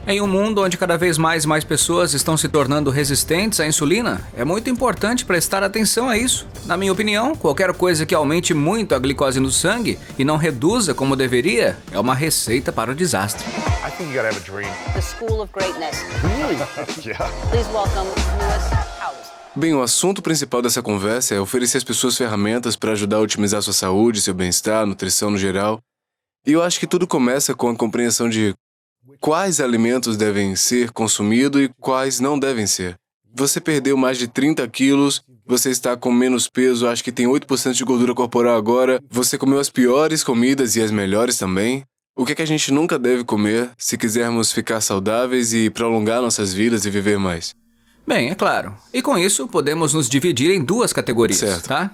Em um mundo onde cada vez mais pessoas estão se tornando resistentes à insulina, é muito importante prestar atenção a isso. Na minha opinião, qualquer coisa que aumente muito a glicose no sangue e não reduza como deveria, é uma receita para o desastre. I think you gotta have a dream. The School of Greatness. Really? Yeah. Please welcome Lewis Howes. Bem, o assunto principal dessa conversa é oferecer às pessoas ferramentas para ajudar a otimizar sua saúde, seu bem-estar, nutrição no geral. E eu acho que tudo começa com a compreensão de quais alimentos devem ser consumidos e quais não devem ser. Você perdeu mais de 30 quilos, você está com menos peso, acho que tem 8% de gordura corporal agora, você comeu as piores comidas e as melhores também. O que é que a gente nunca deve comer se quisermos ficar saudáveis e prolongar nossas vidas e viver mais? Bem, é claro. E com isso, podemos nos dividir em duas categorias, Certo. tá?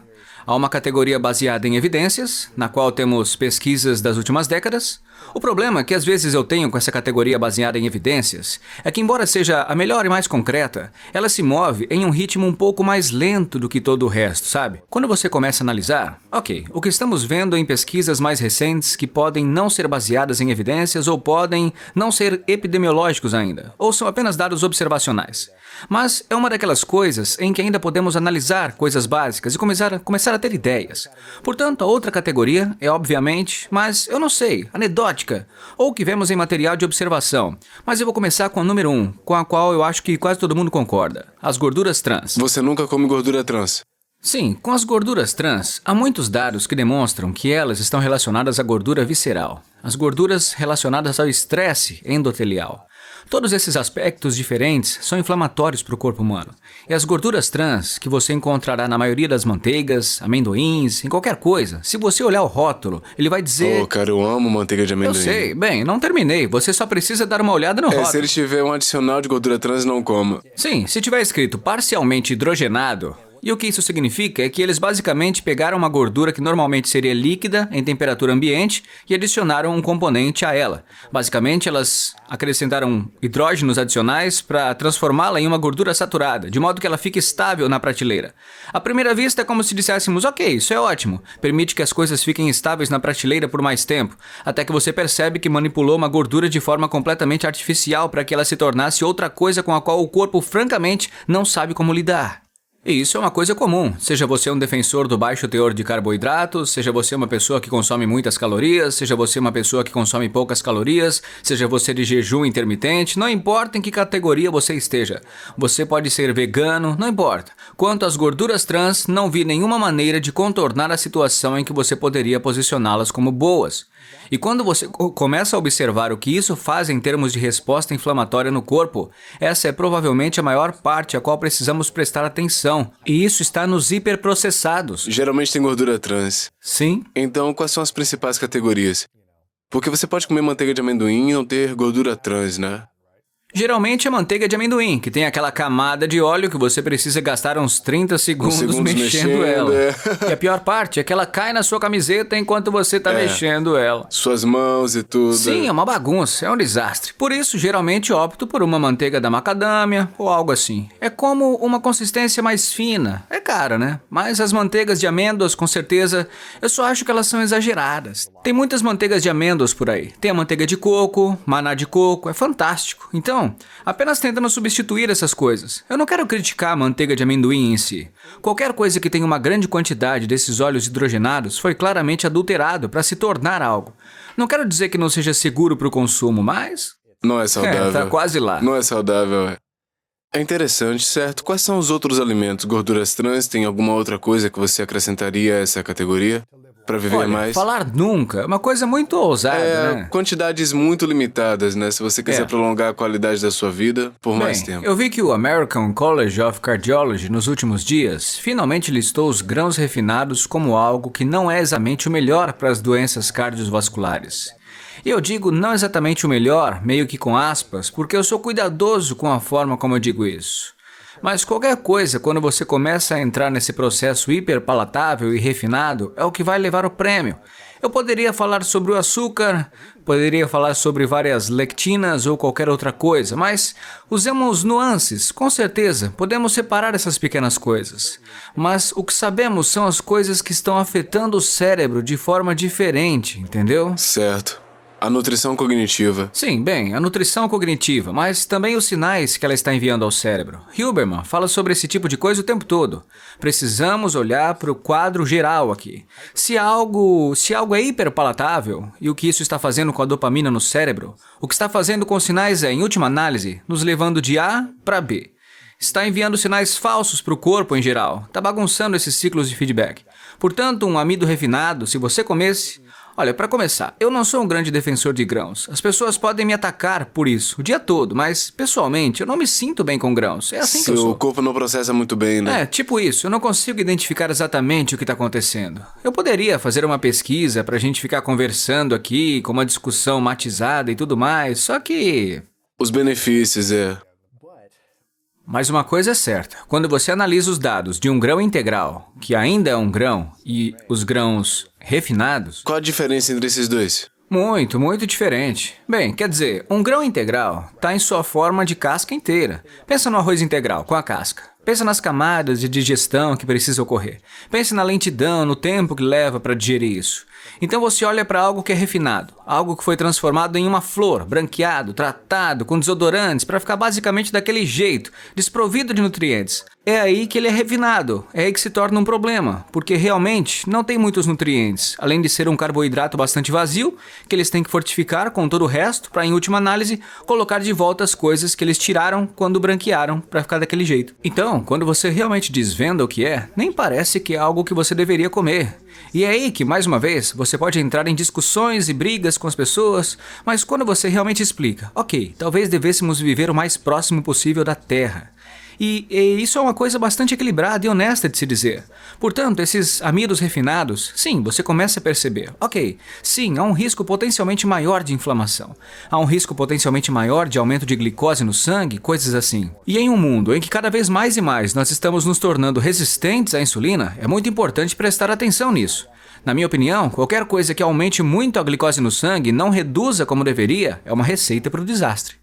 Há uma categoria baseada em evidências, na qual temos pesquisas das últimas décadas. O problema que às vezes eu tenho com essa categoria baseada em evidências é que, embora seja a melhor e mais concreta, ela se move em um ritmo um pouco mais lento do que todo o resto, sabe? Quando você começa a analisar, ok, o que estamos vendo em pesquisas mais recentes que podem não ser baseadas em evidências ou podem não ser epidemiológicos ainda, ou são apenas dados observacionais. Mas é uma daquelas coisas em que ainda podemos analisar coisas básicas e começar a ter ideias. Portanto, a outra categoria é obviamente, mas eu não sei, anedótica, ou o que vemos em material de observação. Mas eu vou começar com a número 1, com a qual eu acho que quase todo mundo concorda. As gorduras trans. Você nunca come gordura trans. Sim, com as gorduras trans, há muitos dados que demonstram que elas estão relacionadas à gordura visceral, as gorduras relacionadas ao estresse endotelial. Todos esses aspectos diferentes são inflamatórios para o corpo humano. E as gorduras trans, que você encontrará na maioria das manteigas, amendoins, em qualquer coisa, se você olhar o rótulo, ele vai dizer... Oh, cara, eu amo manteiga de amendoim. Eu sei, bem, não terminei, você só precisa dar uma olhada no rótulo. Se ele tiver um adicional de gordura trans, não coma. Sim, se tiver escrito parcialmente hidrogenado, e o que isso significa é que eles basicamente pegaram uma gordura que normalmente seria líquida em temperatura ambiente e adicionaram um componente a ela. Basicamente, elas acrescentaram hidrógenos adicionais para transformá-la em uma gordura saturada, de modo que ela fique estável na prateleira. À primeira vista é como se disséssemos, ok, isso é ótimo, permite que as coisas fiquem estáveis na prateleira por mais tempo, até que você percebe que manipulou uma gordura de forma completamente artificial para que ela se tornasse outra coisa com a qual o corpo francamente não sabe como lidar. E isso é uma coisa comum, seja você um defensor do baixo teor de carboidratos, seja você uma pessoa que consome muitas calorias, seja você uma pessoa que consome poucas calorias, seja você de jejum intermitente, não importa em que categoria você esteja. Você pode ser vegano, não importa. Quanto às gorduras trans, não vi nenhuma maneira de contornar a situação em que você poderia posicioná-las como boas. E quando você começa a observar o que isso faz em termos de resposta inflamatória no corpo, essa é provavelmente a maior parte a qual precisamos prestar atenção. E isso está nos hiperprocessados. Geralmente tem gordura trans. Sim. Então, quais são as principais categorias? Porque você pode comer manteiga de amendoim e não ter gordura trans, né? Geralmente é manteiga de amendoim, que tem aquela camada de óleo que você precisa gastar uns 30 segundos mexendo ela. E a pior parte é que ela cai na sua camiseta enquanto você está mexendo ela. Suas mãos e tudo. Sim, é uma bagunça, é um desastre. Por isso, geralmente opto por uma manteiga da macadâmia ou algo assim. É como uma consistência mais fina. É cara, né? Mas as manteigas de amêndoas, com certeza, eu só acho que elas são exageradas. Tem muitas manteigas de amêndoas por aí. Tem a manteiga de coco, maná de coco, é fantástico. Então, apenas tentando substituir essas coisas. Eu não quero criticar a manteiga de amendoim em si. Qualquer coisa que tenha uma grande quantidade desses óleos hidrogenados foi claramente adulterado para se tornar algo. Não quero dizer que não seja seguro para o consumo, mas... Não é saudável. Tá quase lá. Não é saudável, É interessante, certo? Quais são os outros alimentos? Gorduras trans? Tem alguma outra coisa que você acrescentaria a essa categoria? Para viver Olha, mais? falar nunca é uma coisa muito ousada, né? Quantidades muito limitadas, né? Se você quiser prolongar a qualidade da sua vida por mais tempo. Eu vi que o American College of Cardiology, nos últimos dias, finalmente listou os grãos refinados como algo que não é exatamente o melhor para as doenças cardiovasculares. E eu digo não exatamente o melhor, meio que com aspas, porque eu sou cuidadoso com a forma como eu digo isso. Mas qualquer coisa, quando você começa a entrar nesse processo hiperpalatável e refinado, é o que vai levar o prêmio. Eu poderia falar sobre o açúcar, poderia falar sobre várias lectinas ou qualquer outra coisa, mas usemos nuances, com certeza, podemos separar essas pequenas coisas. Mas o que sabemos são as coisas que estão afetando o cérebro de forma diferente, entendeu? Certo. A nutrição cognitiva. Sim, bem, a nutrição cognitiva, mas também os sinais que ela está enviando ao cérebro. Hilberman fala sobre esse tipo de coisa o tempo todo. Precisamos olhar para o quadro geral aqui. Se algo é hiperpalatável, e o que isso está fazendo com a dopamina no cérebro, o que está fazendo com os sinais é, em última análise, nos levando de A para B. Está enviando sinais falsos para o corpo em geral. Está bagunçando esses ciclos de feedback. Portanto, um amido refinado, se você comesse... Olha, para começar, eu não sou um grande defensor de grãos. As pessoas podem me atacar por isso o dia todo, mas, pessoalmente, eu não me sinto bem com grãos. É assim que eu sou. Seu corpo não processa muito bem, né? É, tipo isso. Eu não consigo identificar exatamente o que está acontecendo. Eu poderia fazer uma pesquisa para a gente ficar conversando aqui, com uma discussão matizada e tudo mais, só que... Os benefícios, Mas uma coisa é certa, quando você analisa os dados de um grão integral, que ainda é um grão, e os grãos refinados... Qual a diferença entre esses dois? Muito diferente. Bem, quer dizer, um grão integral está em sua forma de casca inteira. Pensa no arroz integral, com a casca. Pensa nas camadas de digestão que precisa ocorrer. Pense na lentidão, no tempo que leva para digerir isso. Então você olha para algo que é refinado, algo que foi transformado em uma flor, branqueado, tratado, com desodorantes, para ficar basicamente daquele jeito, desprovido de nutrientes. É aí que ele é refinado, é aí que se torna um problema, porque realmente não tem muitos nutrientes, além de ser um carboidrato bastante vazio, que eles têm que fortificar com todo o resto, para em última análise, colocar de volta as coisas que eles tiraram quando branquearam, para ficar daquele jeito. Então, quando você realmente desvenda o que é, nem parece que é algo que você deveria comer. E é aí que, mais uma vez, você pode entrar em discussões e brigas com as pessoas, mas quando você realmente explica, ok, talvez devêssemos viver o mais próximo possível da Terra. E isso é uma coisa bastante equilibrada e honesta de se dizer. Portanto, esses amidos refinados, sim, você começa a perceber. Ok, sim, há um risco potencialmente maior de inflamação. Há um risco potencialmente maior de aumento de glicose no sangue, coisas assim. E em um mundo em que cada vez mais e mais nós estamos nos tornando resistentes à insulina, é muito importante prestar atenção nisso. Na minha opinião, qualquer coisa que aumente muito a glicose no sangue e não reduza como deveria, é uma receita para o desastre.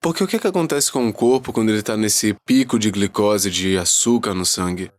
Porque o que acontece com o corpo quando ele está nesse pico de glicose, de açúcar no sangue?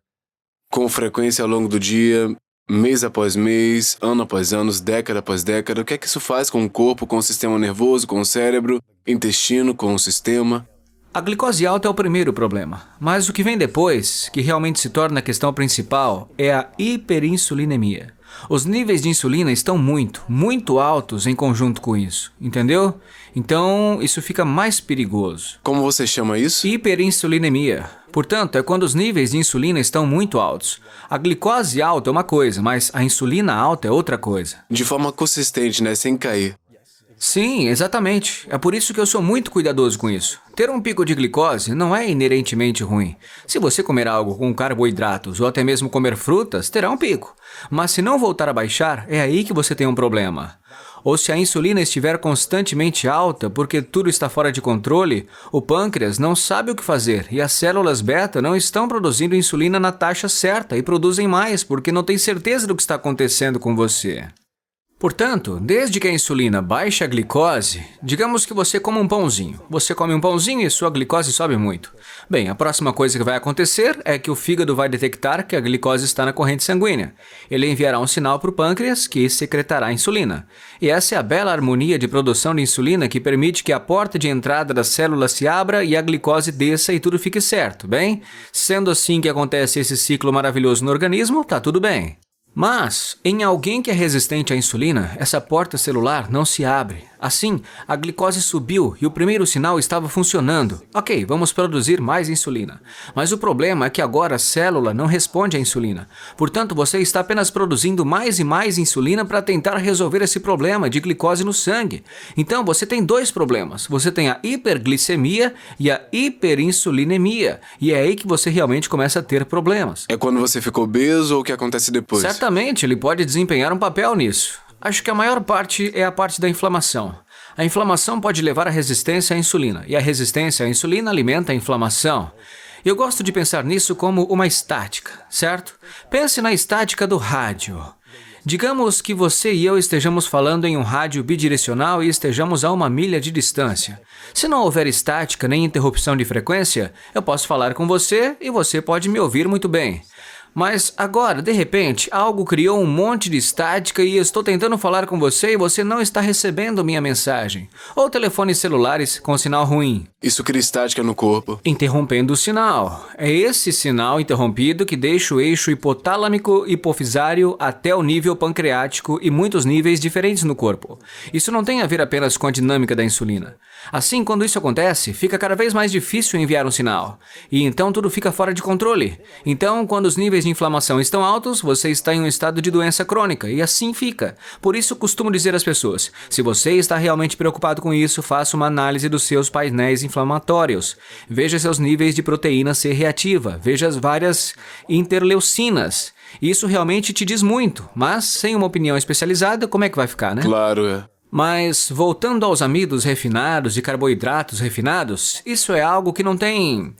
Com frequência ao longo do dia, mês após mês, ano após ano, década após década, o que é que isso faz com o corpo, com o sistema nervoso, com o cérebro, intestino, com o sistema? A glicose alta é o primeiro problema, mas o que vem depois, que realmente se torna a questão principal, é a hiperinsulinemia. Os níveis de insulina estão muito altos em conjunto com isso, entendeu? Então, isso fica mais perigoso. Como você chama isso? Hiperinsulinemia. Portanto, é quando os níveis de insulina estão muito altos. A glicose alta é uma coisa, mas a insulina alta é outra coisa. De forma consistente, né? Sem cair. Sim, exatamente. É por isso que eu sou muito cuidadoso com isso. Ter um pico de glicose não é inerentemente ruim. Se você comer algo com carboidratos ou até mesmo comer frutas, terá um pico. Mas se não voltar a baixar, é aí que você tem um problema. Ou se a insulina estiver constantemente alta porque tudo está fora de controle, o pâncreas não sabe o que fazer e as células beta não estão produzindo insulina na taxa certa e produzem mais porque não tem certeza do que está acontecendo com você. Portanto, desde que a insulina baixa a glicose, digamos que você come um pãozinho. Você come um pãozinho e sua glicose sobe muito. Bem, a próxima coisa que vai acontecer é que o fígado vai detectar que a glicose está na corrente sanguínea. Ele enviará um sinal para o pâncreas que secretará insulina. E essa é a bela harmonia de produção de insulina que permite que a porta de entrada das células se abra e a glicose desça e tudo fique certo, bem? Sendo assim que acontece esse ciclo maravilhoso no organismo, tá tudo bem. Mas, em alguém que é resistente à insulina, essa porta celular não se abre. Assim, a glicose subiu e o primeiro sinal estava funcionando. Ok, vamos produzir mais insulina. Mas o problema é que agora a célula não responde à insulina. Portanto, você está apenas produzindo mais e mais insulina para tentar resolver esse problema de glicose no sangue. Então, você tem dois problemas. Você tem a hiperglicemia e a hiperinsulinemia. E é aí que você realmente começa a ter problemas. É quando você fica obeso ou o que acontece depois? Certamente, ele pode desempenhar um papel nisso. Acho que a maior parte é a parte da inflamação. A inflamação pode levar à resistência à insulina, e a resistência à insulina alimenta a inflamação. Eu gosto de pensar nisso como uma estática, certo? Pense na estática do rádio. Digamos que você e eu estejamos falando em um rádio bidirecional e estejamos a 1 milha de distância. Se não houver estática nem interrupção de frequência, eu posso falar com você e você pode me ouvir muito bem. Mas agora, de repente, algo criou um monte de estática e estou tentando falar com você e você não está recebendo minha mensagem. Ou telefones celulares com sinal ruim. Isso cria estática no corpo. Interrompendo o sinal. É esse sinal interrompido que deixa o eixo hipotálamico hipofisário até o nível pancreático e muitos níveis diferentes no corpo. Isso não tem a ver apenas com a dinâmica da insulina. Assim, quando isso acontece, fica cada vez mais difícil enviar um sinal. E então tudo fica fora de controle. Então, quando os níveis de inflamação estão altos, você está em um estado de doença crônica, e assim fica. Por isso, costumo dizer às pessoas, se você está realmente preocupado com isso, faça uma análise dos seus painéis inflamatórios. Veja seus níveis de proteína C reativa, veja as várias interleucinas. Isso realmente te diz muito, mas sem uma opinião especializada, como é que vai ficar, né? Claro, é. Mas, voltando aos amidos refinados e carboidratos refinados, isso é algo que não tem...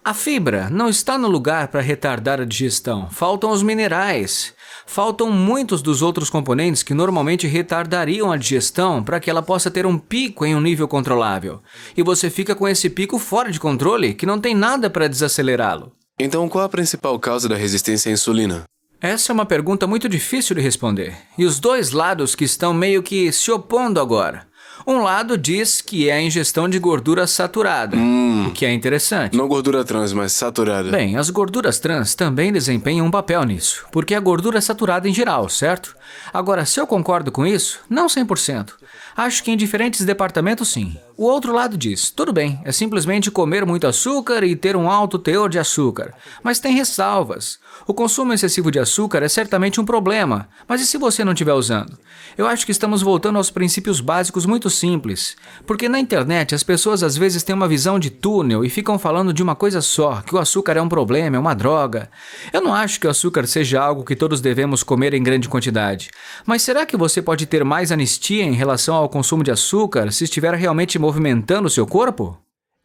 A fibra não está no lugar para retardar a digestão. Faltam os minerais. Faltam muitos dos outros componentes que normalmente retardariam a digestão para que ela possa ter um pico em um nível controlável. E você fica com esse pico fora de controle que não tem nada para desacelerá-lo. Então, qual a principal causa da resistência à insulina? Essa é uma pergunta muito difícil de responder. E os dois lados que estão meio que se opondo agora. Um lado diz que é a ingestão de gordura saturada, o que é interessante. Não gordura trans, mas saturada. Bem, as gorduras trans também desempenham um papel nisso, porque a gordura é saturada em geral, certo? Agora, se eu concordo com isso, não 100%. Acho que em diferentes departamentos sim. O outro lado diz, tudo bem, é simplesmente comer muito açúcar e ter um alto teor de açúcar. Mas tem ressalvas. O consumo excessivo de açúcar é certamente um problema, mas e se você não estiver usando? Eu acho que estamos voltando aos princípios básicos muito simples. Porque na internet as pessoas às vezes têm uma visão de túnel e ficam falando de uma coisa só, que o açúcar é um problema, é uma droga. Eu não acho que o açúcar seja algo que todos devemos comer em grande quantidade. Mas será que você pode ter mais anistia em relação ao consumo de açúcar se estiver realmente movimentando o seu corpo?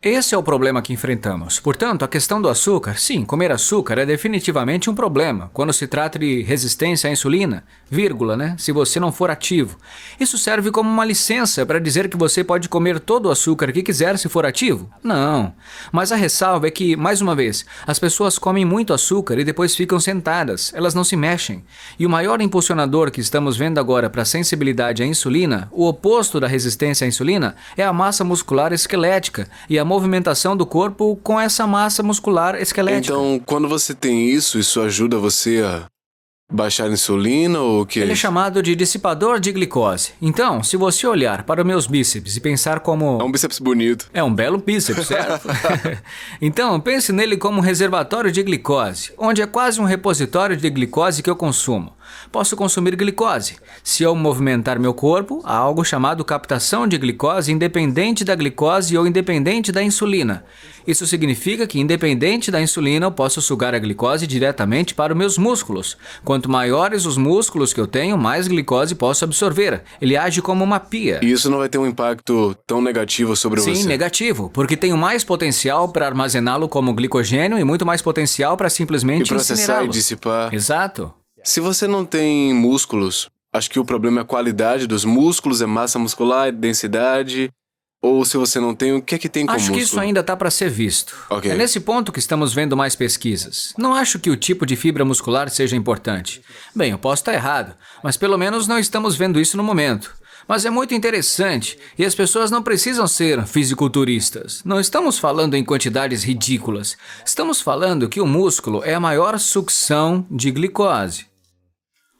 Esse é o problema que enfrentamos. Portanto, a questão do açúcar, sim, comer açúcar é definitivamente um problema quando se trata de resistência à insulina, vírgula, né? Se você não for ativo. Isso serve como uma licença para dizer que você pode comer todo o açúcar que quiser se for ativo? Não. Mas a ressalva é que, mais uma vez, as pessoas comem muito açúcar e depois ficam sentadas, elas não se mexem. E o maior impulsionador que estamos vendo agora para a sensibilidade à insulina, o oposto da resistência à insulina, é a massa muscular esquelética e a movimentação do corpo com essa massa muscular esquelética. Então, quando você tem isso ajuda você a baixar a insulina ou o que? Ele é chamado de dissipador de glicose. Então, se você olhar para os meus bíceps e pensar como... É um bíceps bonito. É um belo bíceps, certo? Então, pense nele como um reservatório de glicose, onde é quase um repositório de glicose que eu consumo. Posso consumir glicose. Se eu movimentar meu corpo, há algo chamado captação de glicose independente da glicose ou independente da insulina. Isso significa que, independente da insulina, eu posso sugar a glicose diretamente para os meus músculos. Quanto maiores os músculos que eu tenho, mais glicose posso absorver. Ele age como uma pia. E isso não vai ter um impacto tão negativo sobre você? Sim, negativo, porque tenho mais potencial para armazená-lo como glicogênio e muito mais potencial para simplesmente processar e dissipar. Exato. Se você não tem músculos, acho que o problema é a qualidade dos músculos, é massa muscular, densidade. Ou se você não tem, o que é que tem com músculo? Acho que isso ainda está para ser visto. Okay. É nesse ponto que estamos vendo mais pesquisas. Não acho que o tipo de fibra muscular seja importante. Bem, eu posso estar errado, mas pelo menos não estamos vendo isso no momento. Mas é muito interessante, e as pessoas não precisam ser fisiculturistas. Não estamos falando em quantidades ridículas. Estamos falando que o músculo é a maior sucção de glicose.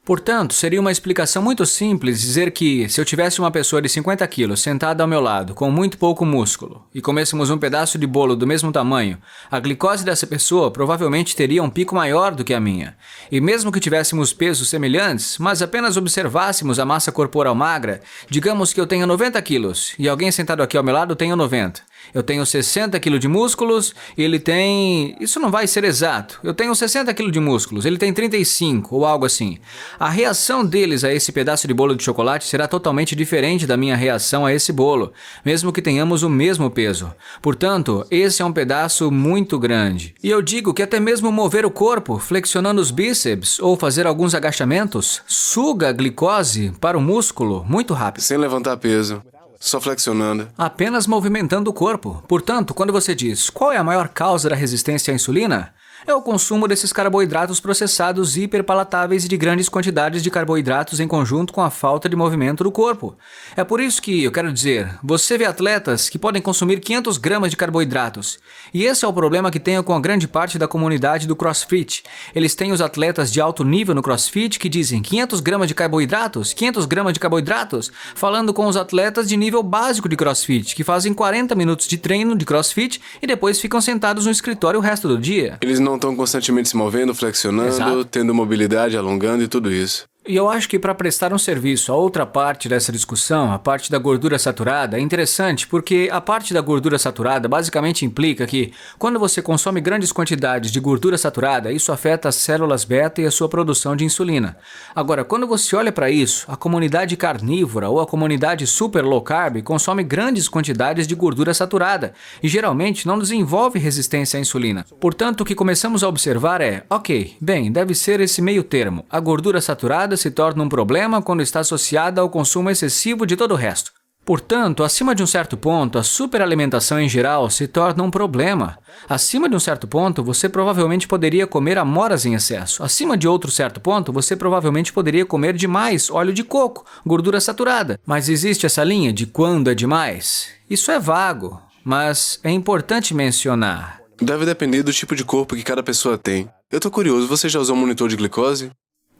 Portanto, seria uma explicação muito simples dizer que, se eu tivesse uma pessoa de 50 quilos sentada ao meu lado, com muito pouco músculo, e comêssemos um pedaço de bolo do mesmo tamanho, a glicose dessa pessoa provavelmente teria um pico maior do que a minha. E mesmo que tivéssemos pesos semelhantes, mas apenas observássemos a massa corporal magra, digamos que eu tenho 90 quilos, e alguém sentado aqui ao meu lado tenha 90. Eu tenho 60 quilos de músculos e ele tem... Isso não vai ser exato. Eu tenho 60 quilos de músculos, ele tem 35 ou algo assim. A reação deles a esse pedaço de bolo de chocolate será totalmente diferente da minha reação a esse bolo, mesmo que tenhamos o mesmo peso. Portanto, esse é um pedaço muito grande. E eu digo que até mesmo mover o corpo, flexionando os bíceps ou fazer alguns agachamentos, suga a glicose para o músculo muito rápido. Sem levantar peso. Só flexionando. Apenas movimentando o corpo. Portanto, quando você diz qual é a maior causa da resistência à insulina, É o consumo desses carboidratos processados hiperpalatáveis e de grandes quantidades de carboidratos em conjunto com a falta de movimento do corpo. É por isso que, eu quero dizer, você vê atletas que podem consumir 500 gramas de carboidratos. E esse é o problema que tenho com a grande parte da comunidade do CrossFit. Eles têm os atletas de alto nível no CrossFit que dizem 500 gramas de carboidratos, 500 gramas de carboidratos, falando com os atletas de nível básico de CrossFit, que fazem 40 minutos de treino de CrossFit e depois ficam sentados no escritório o resto do dia. Eles não estão constantemente se movendo, flexionando, Exato. tendo mobilidade, alongando e tudo isso. E eu acho que para prestar um serviço a outra parte dessa discussão, a parte da gordura saturada, é interessante porque a parte da gordura saturada basicamente implica que quando você consome grandes quantidades de gordura saturada, isso afeta as células beta e a sua produção de insulina. Agora, quando você olha para isso, a comunidade carnívora ou a comunidade super low carb consome grandes quantidades de gordura saturada e geralmente não desenvolve resistência à insulina. Portanto, o que começamos a observar é, ok, bem, deve ser esse meio termo. A gordura saturada se torna um problema quando está associada ao consumo excessivo de todo o resto. Portanto, acima de um certo ponto, a superalimentação em geral se torna um problema. Acima de um certo ponto, você provavelmente poderia comer amoras em excesso. Acima de outro certo ponto, você provavelmente poderia comer demais óleo de coco, gordura saturada. Mas existe essa linha de quando é demais? Isso é vago, mas é importante mencionar. Deve depender do tipo de corpo que cada pessoa tem. Eu tô curioso, você já usou um monitor de glicose?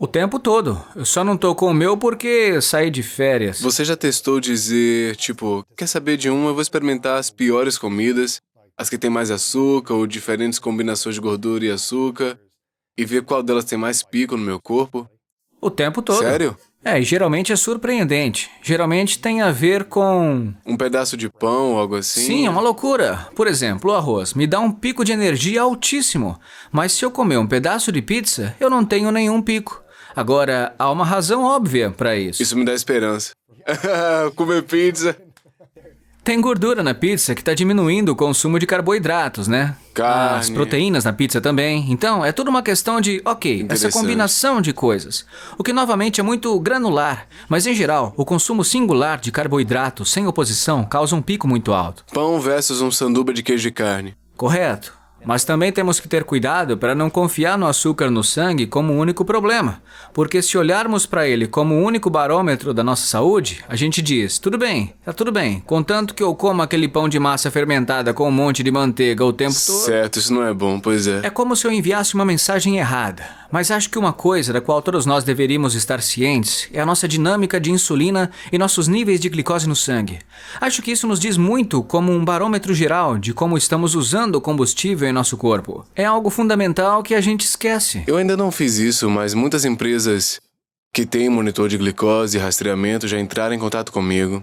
O tempo todo. Eu só não tô com o meu porque saí de férias. Você já testou dizer, tipo, quer saber de uma, eu vou experimentar as piores comidas, as que tem mais açúcar ou diferentes combinações de gordura e açúcar, e ver qual delas tem mais pico no meu corpo? O tempo todo. Sério? E geralmente é surpreendente. Geralmente tem a ver com... Um pedaço de pão ou algo assim? Sim, é uma loucura. Por exemplo, o arroz me dá um pico de energia altíssimo, mas se eu comer um pedaço de pizza, eu não tenho nenhum pico. Agora, há uma razão óbvia para isso. Isso me dá esperança. Comer pizza. Tem gordura na pizza que está diminuindo o consumo de carboidratos, né? Carne. As proteínas na pizza também. Então, é tudo uma questão de, ok, essa Interessante. combinação de coisas. O que novamente é muito granular, mas em geral, o consumo singular de carboidratos sem oposição causa um pico muito alto. Pão versus um sanduba de queijo e carne. Correto. Mas também temos que ter cuidado para não confiar no açúcar no sangue como o único problema. Porque se olharmos para ele como o único barômetro da nossa saúde, a gente diz, tudo bem, tá tudo bem, contanto que eu como aquele pão de massa fermentada com um monte de manteiga o tempo todo. Certo, isso não é bom, pois é. É como se eu enviasse uma mensagem errada. Mas acho que uma coisa da qual todos nós deveríamos estar cientes é a nossa dinâmica de insulina e nossos níveis de glicose no sangue. Acho que isso nos diz muito como um barômetro geral de como estamos usando o combustível em nosso corpo. É algo fundamental que a gente esquece. Eu ainda não fiz isso, mas muitas empresas que têm monitor de glicose e rastreamento já entraram em contato comigo.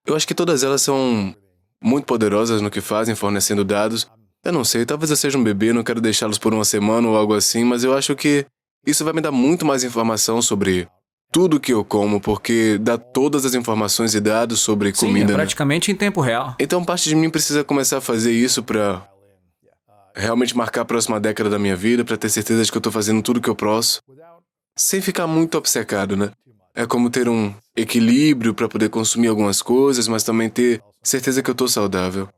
Eu acho que todas elas são muito poderosas no que fazem, fornecendo dados. Eu não sei, talvez eu seja um bebê, não quero deixá-los por uma semana ou algo assim, mas eu acho que isso vai me dar muito mais informação sobre tudo que eu como, porque dá todas as informações e dados sobre Sim, comida. é né? praticamente em tempo real. Então parte de mim precisa começar a fazer isso pra realmente marcar a próxima década da minha vida, pra ter certeza de que eu tô fazendo tudo que eu posso, sem ficar muito obcecado, né? É como ter um equilíbrio pra poder consumir algumas coisas, mas também ter certeza que eu tô saudável.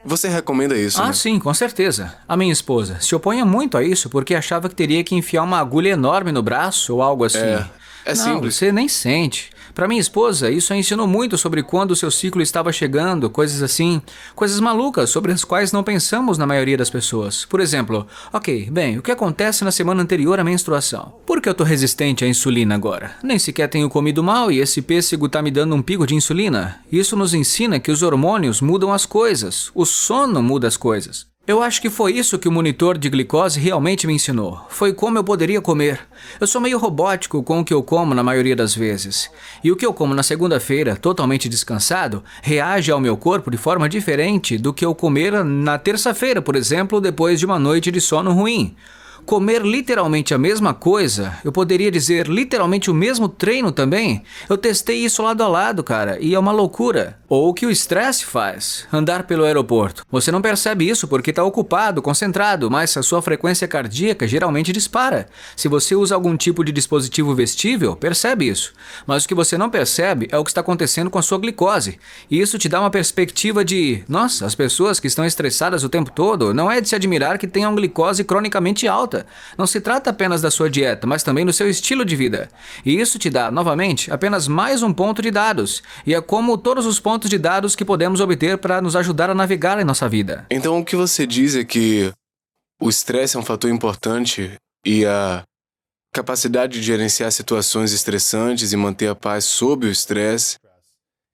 Você recomenda isso, né? Sim, com certeza. A minha esposa se opunha muito a isso porque achava que teria que enfiar uma agulha enorme no braço ou algo assim. É Não, simples. você nem sente. Para minha esposa, isso a ensinou muito sobre quando o seu ciclo estava chegando, coisas assim, coisas malucas sobre as quais não pensamos na maioria das pessoas. Por exemplo, ok, bem, o que acontece na semana anterior à menstruação? Por que eu tô resistente à insulina agora? Nem sequer tenho comido mal e esse pêssego tá me dando um pico de insulina. Isso nos ensina que os hormônios mudam as coisas, o sono muda as coisas. Eu acho que foi isso que o monitor de glicose realmente me ensinou. Foi como eu poderia comer. Eu sou meio robótico com o que eu como na maioria das vezes. E o que eu como na segunda-feira, totalmente descansado, reage ao meu corpo de forma diferente do que eu comer na terça-feira, por exemplo, depois de uma noite de sono ruim. Comer literalmente a mesma coisa, eu poderia dizer literalmente o mesmo treino também. Eu testei isso lado a lado, cara, e é uma loucura. Ou o que o estresse faz, andar pelo aeroporto. Você não percebe isso porque está ocupado, concentrado, mas a sua frequência cardíaca geralmente dispara. Se você usa algum tipo de dispositivo vestível, percebe isso. Mas o que você não percebe é o que está acontecendo com a sua glicose. E isso te dá uma perspectiva de, nossa, as pessoas que estão estressadas o tempo todo, não é de se admirar que tenham glicose cronicamente alta. Não se trata apenas da sua dieta, mas também do seu estilo de vida. E isso te dá, novamente, apenas mais um ponto de dados. E é como todos os pontos de dados que podemos obter para nos ajudar a navegar em nossa vida. Então o que você diz é que o estresse é um fator importante e a capacidade de gerenciar situações estressantes e manter a paz sob o estresse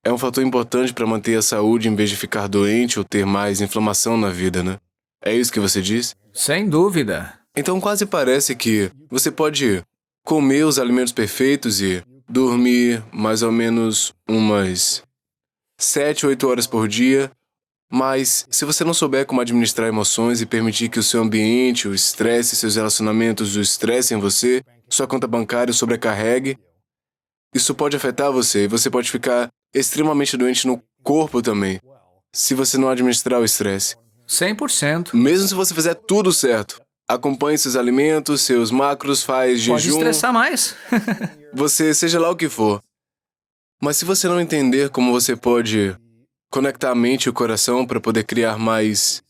é um fator importante para manter a saúde em vez de ficar doente ou ter mais inflamação na vida, né? É isso que você diz? Sem dúvida. Então quase parece que você pode comer os alimentos perfeitos e dormir mais ou menos umas 7, 8 horas por dia, mas se você não souber como administrar emoções e permitir que o seu ambiente, o estresse, seus relacionamentos o estressem você, sua conta bancária o sobrecarregue, isso pode afetar você e você pode ficar extremamente doente no corpo também, se você não administrar o estresse. 100%. Mesmo se você fizer tudo certo. Acompanhe seus alimentos, seus macros, faz Pode jejum, estressar mais. você seja lá o que for. Mas se você não entender como você pode conectar a mente e o coração para poder criar mais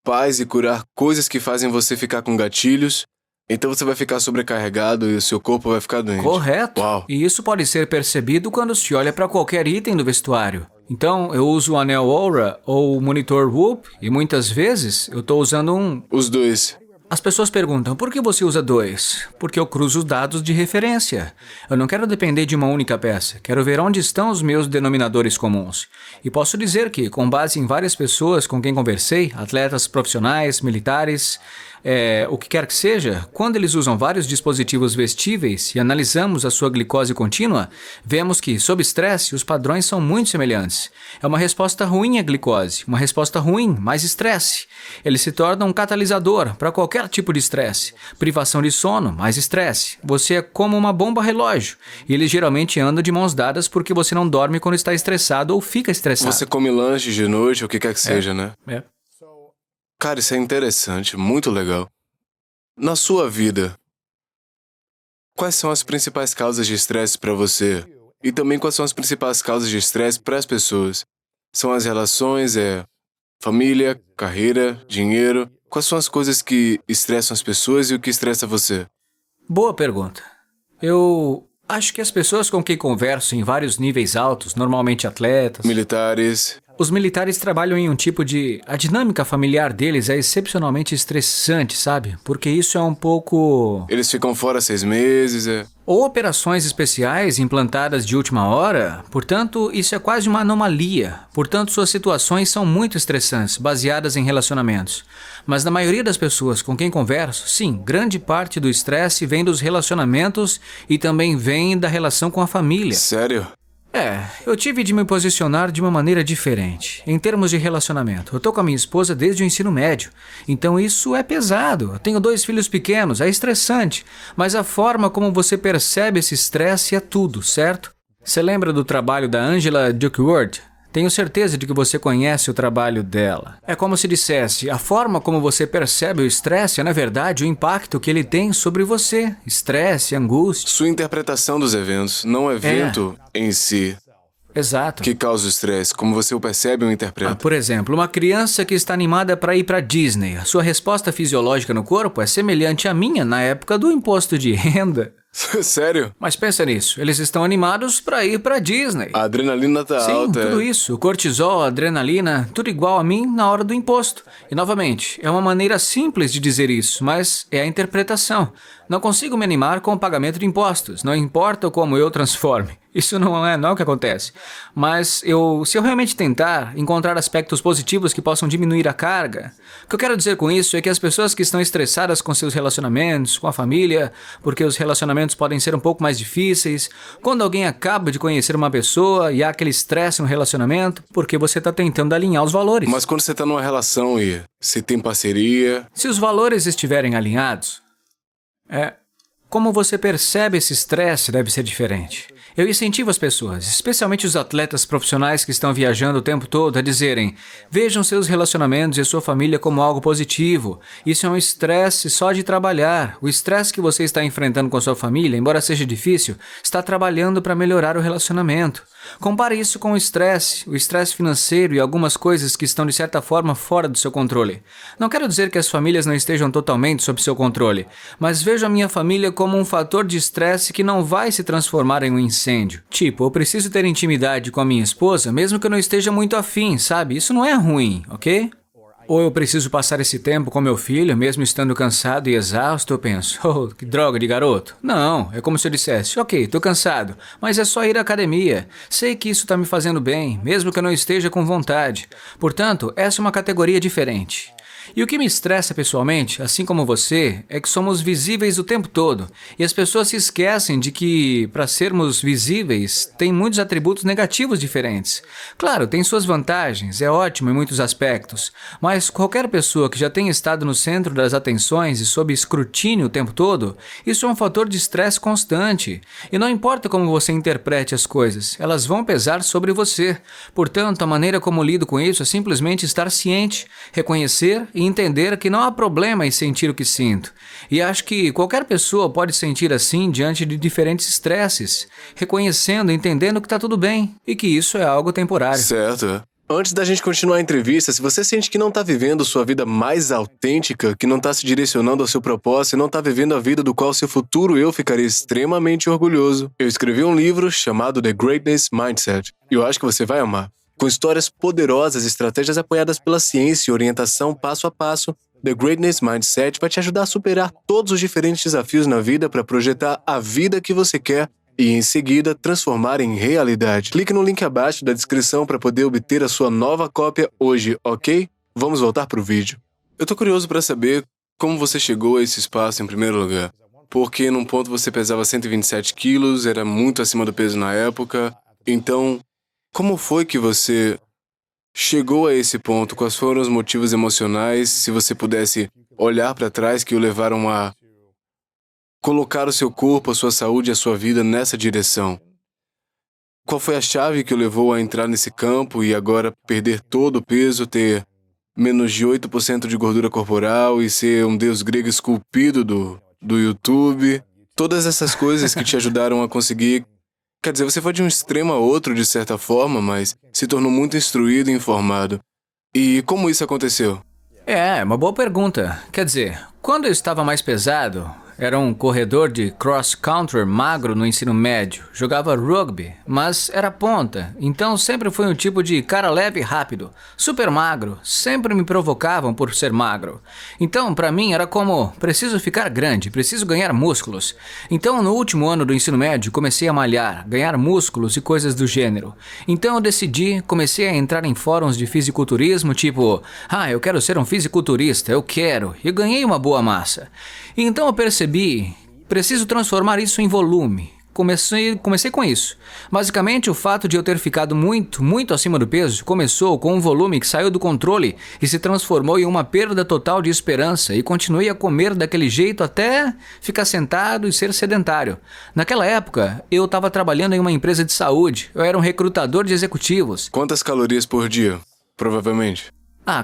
paz e curar coisas que fazem você ficar com gatilhos, então você vai ficar sobrecarregado e o seu corpo vai ficar doente. Correto. Uau. E isso pode ser percebido quando se olha para qualquer item do vestuário. Então, eu uso o anel Oura ou o monitor Whoop e muitas vezes eu estou usando um. Os dois. As pessoas perguntam, por que você usa dois? Porque eu cruzo os dados de referência. Eu não quero depender de uma única peça. Quero ver onde estão os meus denominadores comuns. E posso dizer que, com base em várias pessoas com quem conversei, atletas profissionais, militares, o que quer que seja, quando eles usam vários dispositivos vestíveis e analisamos a sua glicose contínua, vemos que, sob estresse, os padrões são muito semelhantes. É uma resposta ruim à glicose, uma resposta ruim, mais estresse. Ele se torna um catalisador para qualquer tipo de estresse. Privação de sono, mais estresse. Você é como uma bomba relógio. E eles geralmente andam de mãos dadas porque você não dorme quando está estressado ou fica estressado. Você come lanche de noite, o que quer que seja, né? É. Cara, isso é interessante, muito legal. Na sua vida, quais são as principais causas de estresse para você? E também quais são as principais causas de estresse para as pessoas? São as relações, família, carreira, dinheiro? Quais são as coisas que estressam as pessoas e o que estressa você? Boa pergunta. Eu acho que as pessoas com quem converso em vários níveis altos, normalmente atletas... Militares. Os militares trabalham em um tipo de... A dinâmica familiar deles é excepcionalmente estressante, sabe? Porque isso é um pouco... Eles ficam fora 6 meses, Ou operações especiais implantadas de última hora, portanto, isso é quase uma anomalia. Portanto, suas situações são muito estressantes, baseadas em relacionamentos. Mas na maioria das pessoas com quem converso, sim, grande parte do estresse vem dos relacionamentos e também vem da relação com a família. Sério? Eu tive de me posicionar de uma maneira diferente, em termos de relacionamento. Eu tô com a minha esposa desde o ensino médio, então isso é pesado. Eu tenho 2 filhos pequenos, é estressante, mas a forma como você percebe esse estresse é tudo, certo? Você lembra do trabalho da Angela Duckworth? Tenho certeza de que você conhece o trabalho dela. É como se dissesse, a forma como você percebe o estresse é, na verdade, o impacto que ele tem sobre você. Estresse, angústia. Sua interpretação dos eventos, não o evento em si, Exato. que causa o estresse, como você o percebe ou interpreta. Por exemplo, uma criança que está animada para ir para Disney. A sua resposta fisiológica no corpo é semelhante à minha na época do imposto de renda. Sério? Mas pensa nisso, eles estão animados para ir para Disney. A adrenalina tá Sim, alta. tudo isso. O cortisol, a adrenalina, tudo igual a mim na hora do imposto. E novamente, é uma maneira simples de dizer isso, mas é a interpretação. Não consigo me animar com o pagamento de impostos, não importa como eu transforme. Isso não é o que acontece. Mas se eu realmente tentar encontrar aspectos positivos que possam diminuir a carga, o que eu quero dizer com isso é que as pessoas que estão estressadas com seus relacionamentos, com a família, porque os relacionamentos podem ser um pouco mais difíceis, quando alguém acaba de conhecer uma pessoa e há aquele estresse no relacionamento, porque você está tentando alinhar os valores. Mas quando você tá numa relação e se tem parceria... Se os valores estiverem alinhados, Como você percebe esse estresse deve ser diferente. Eu incentivo as pessoas, especialmente os atletas profissionais que estão viajando o tempo todo, a dizerem: vejam seus relacionamentos e a sua família como algo positivo. Isso é um estresse só de trabalhar. O estresse que você está enfrentando com a sua família, embora seja difícil, está trabalhando para melhorar o relacionamento. Compare isso com o estresse financeiro e algumas coisas que estão de certa forma fora do seu controle. Não quero dizer que as famílias não estejam totalmente sob seu controle, mas vejo a minha família como um fator de estresse que não vai se transformar em um incêndio. Tipo, eu preciso ter intimidade com a minha esposa mesmo que eu não esteja muito afim, sabe? Isso não é ruim, ok? Ou eu preciso passar esse tempo com meu filho, mesmo estando cansado e exausto, eu penso: oh, que droga de garoto. Não, é como se eu dissesse: ok, tô cansado, mas é só ir à academia. Sei que isso tá me fazendo bem, mesmo que eu não esteja com vontade. Portanto, essa é uma categoria diferente. E o que me estressa pessoalmente, assim como você, é que somos visíveis o tempo todo. E as pessoas se esquecem de que, para sermos visíveis, tem muitos atributos negativos diferentes. Claro, tem suas vantagens, é ótimo em muitos aspectos. Mas qualquer pessoa que já tenha estado no centro das atenções e sob escrutínio o tempo todo, isso é um fator de estresse constante. E não importa como você interprete as coisas, elas vão pesar sobre você. Portanto, a maneira como lido com isso é simplesmente estar ciente, reconhecer e entender que não há problema em sentir o que sinto. E acho que qualquer pessoa pode sentir assim diante de diferentes estresses, reconhecendo e entendendo que está tudo bem e que isso é algo temporário. Certo. Antes da gente continuar a entrevista, se você sente que não está vivendo sua vida mais autêntica, que não está se direcionando ao seu propósito e não está vivendo a vida do qual seu futuro eu ficaria extremamente orgulhoso, eu escrevi um livro chamado The Greatness Mindset e eu acho que você vai amar. Com histórias poderosas e estratégias apoiadas pela ciência e orientação passo a passo, The Greatness Mindset vai te ajudar a superar todos os diferentes desafios na vida para projetar a vida que você quer e, em seguida, transformar em realidade. Clique no link abaixo da descrição para poder obter a sua nova cópia hoje, ok? Vamos voltar para o vídeo. Eu tô curioso para saber como você chegou a esse espaço em primeiro lugar. Porque num ponto você pesava 127 quilos, era muito acima do peso na época, então... como foi que você chegou a esse ponto? Quais foram os motivos emocionais, se você pudesse olhar para trás, que o levaram a colocar o seu corpo, a sua saúde e a sua vida nessa direção? Qual foi a chave que o levou a entrar nesse campo e agora perder todo o peso, ter menos de 8% de gordura corporal e ser um deus grego esculpido do YouTube? Todas essas coisas que te ajudaram a conseguir... Quer dizer, você foi de um extremo a outro, de certa forma, mas se tornou muito instruído e informado. E como isso aconteceu? Uma boa pergunta. Quer dizer, quando eu estava mais pesado, era um corredor de cross-country magro no ensino médio. Jogava rugby, mas era ponta. Então sempre fui um tipo de cara leve e rápido. Super magro. Sempre me provocavam por ser magro. Então, pra mim, era como: preciso ficar grande, preciso ganhar músculos. Então, no último ano do ensino médio, comecei a malhar, ganhar músculos e coisas do gênero. Então eu decidi, comecei a entrar em fóruns de fisiculturismo, tipo: eu quero ser um fisiculturista, eu quero. E ganhei uma boa massa. E então eu percebi, preciso transformar isso em volume. Comecei com isso. Basicamente, o fato de eu ter ficado muito acima do peso começou com um volume que saiu do controle e se transformou em uma perda total de esperança, e continuei a comer daquele jeito até ficar sentado e ser sedentário. Naquela época, eu estava trabalhando em uma empresa de saúde. Eu era um recrutador de executivos. Quantas calorias por dia, provavelmente?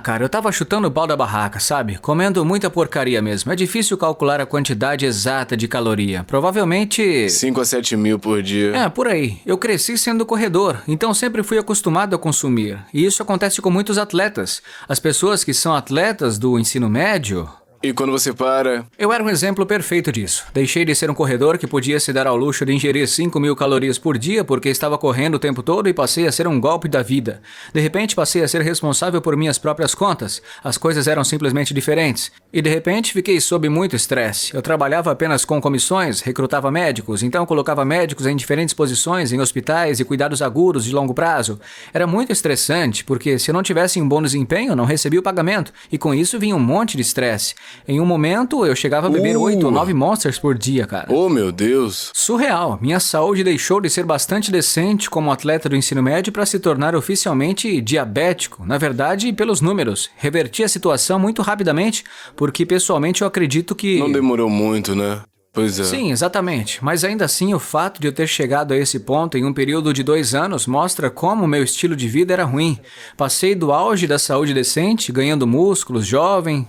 Cara, eu tava chutando o pau da barraca, sabe? Comendo muita porcaria mesmo. É difícil calcular a quantidade exata de caloria. Provavelmente... 5 a 7 mil por dia. Por aí. Eu cresci sendo corredor, então sempre fui acostumado a consumir. E isso acontece com muitos atletas. As pessoas que são atletas do ensino médio... E quando você para... Eu era um exemplo perfeito disso. Deixei de ser um corredor que podia se dar ao luxo de ingerir 5.000 calorias por dia porque estava correndo o tempo todo e passei a ser um golpe da vida. De repente passei a ser responsável por minhas próprias contas. As coisas eram simplesmente diferentes. E de repente fiquei sob muito estresse. Eu trabalhava apenas com comissões, recrutava médicos, então colocava médicos em diferentes posições, em hospitais e cuidados agudos de longo prazo. Era muito estressante porque se eu não tivesse um bom desempenho, não recebia o pagamento. E com isso vinha um monte de estresse. Em um momento, eu chegava a beber 8 ou 9 Monsters por dia, cara. Oh, meu Deus. Surreal. Minha saúde deixou de ser bastante decente como atleta do ensino médio para se tornar oficialmente diabético. Na verdade, pelos números. Reverti a situação muito rapidamente, porque pessoalmente eu acredito que... Não demorou muito, né? Pois é. Sim, exatamente. Mas ainda assim, o fato de eu ter chegado a esse ponto em um período de 2 anos mostra como o meu estilo de vida era ruim. Passei do auge da saúde decente, ganhando músculos, jovem,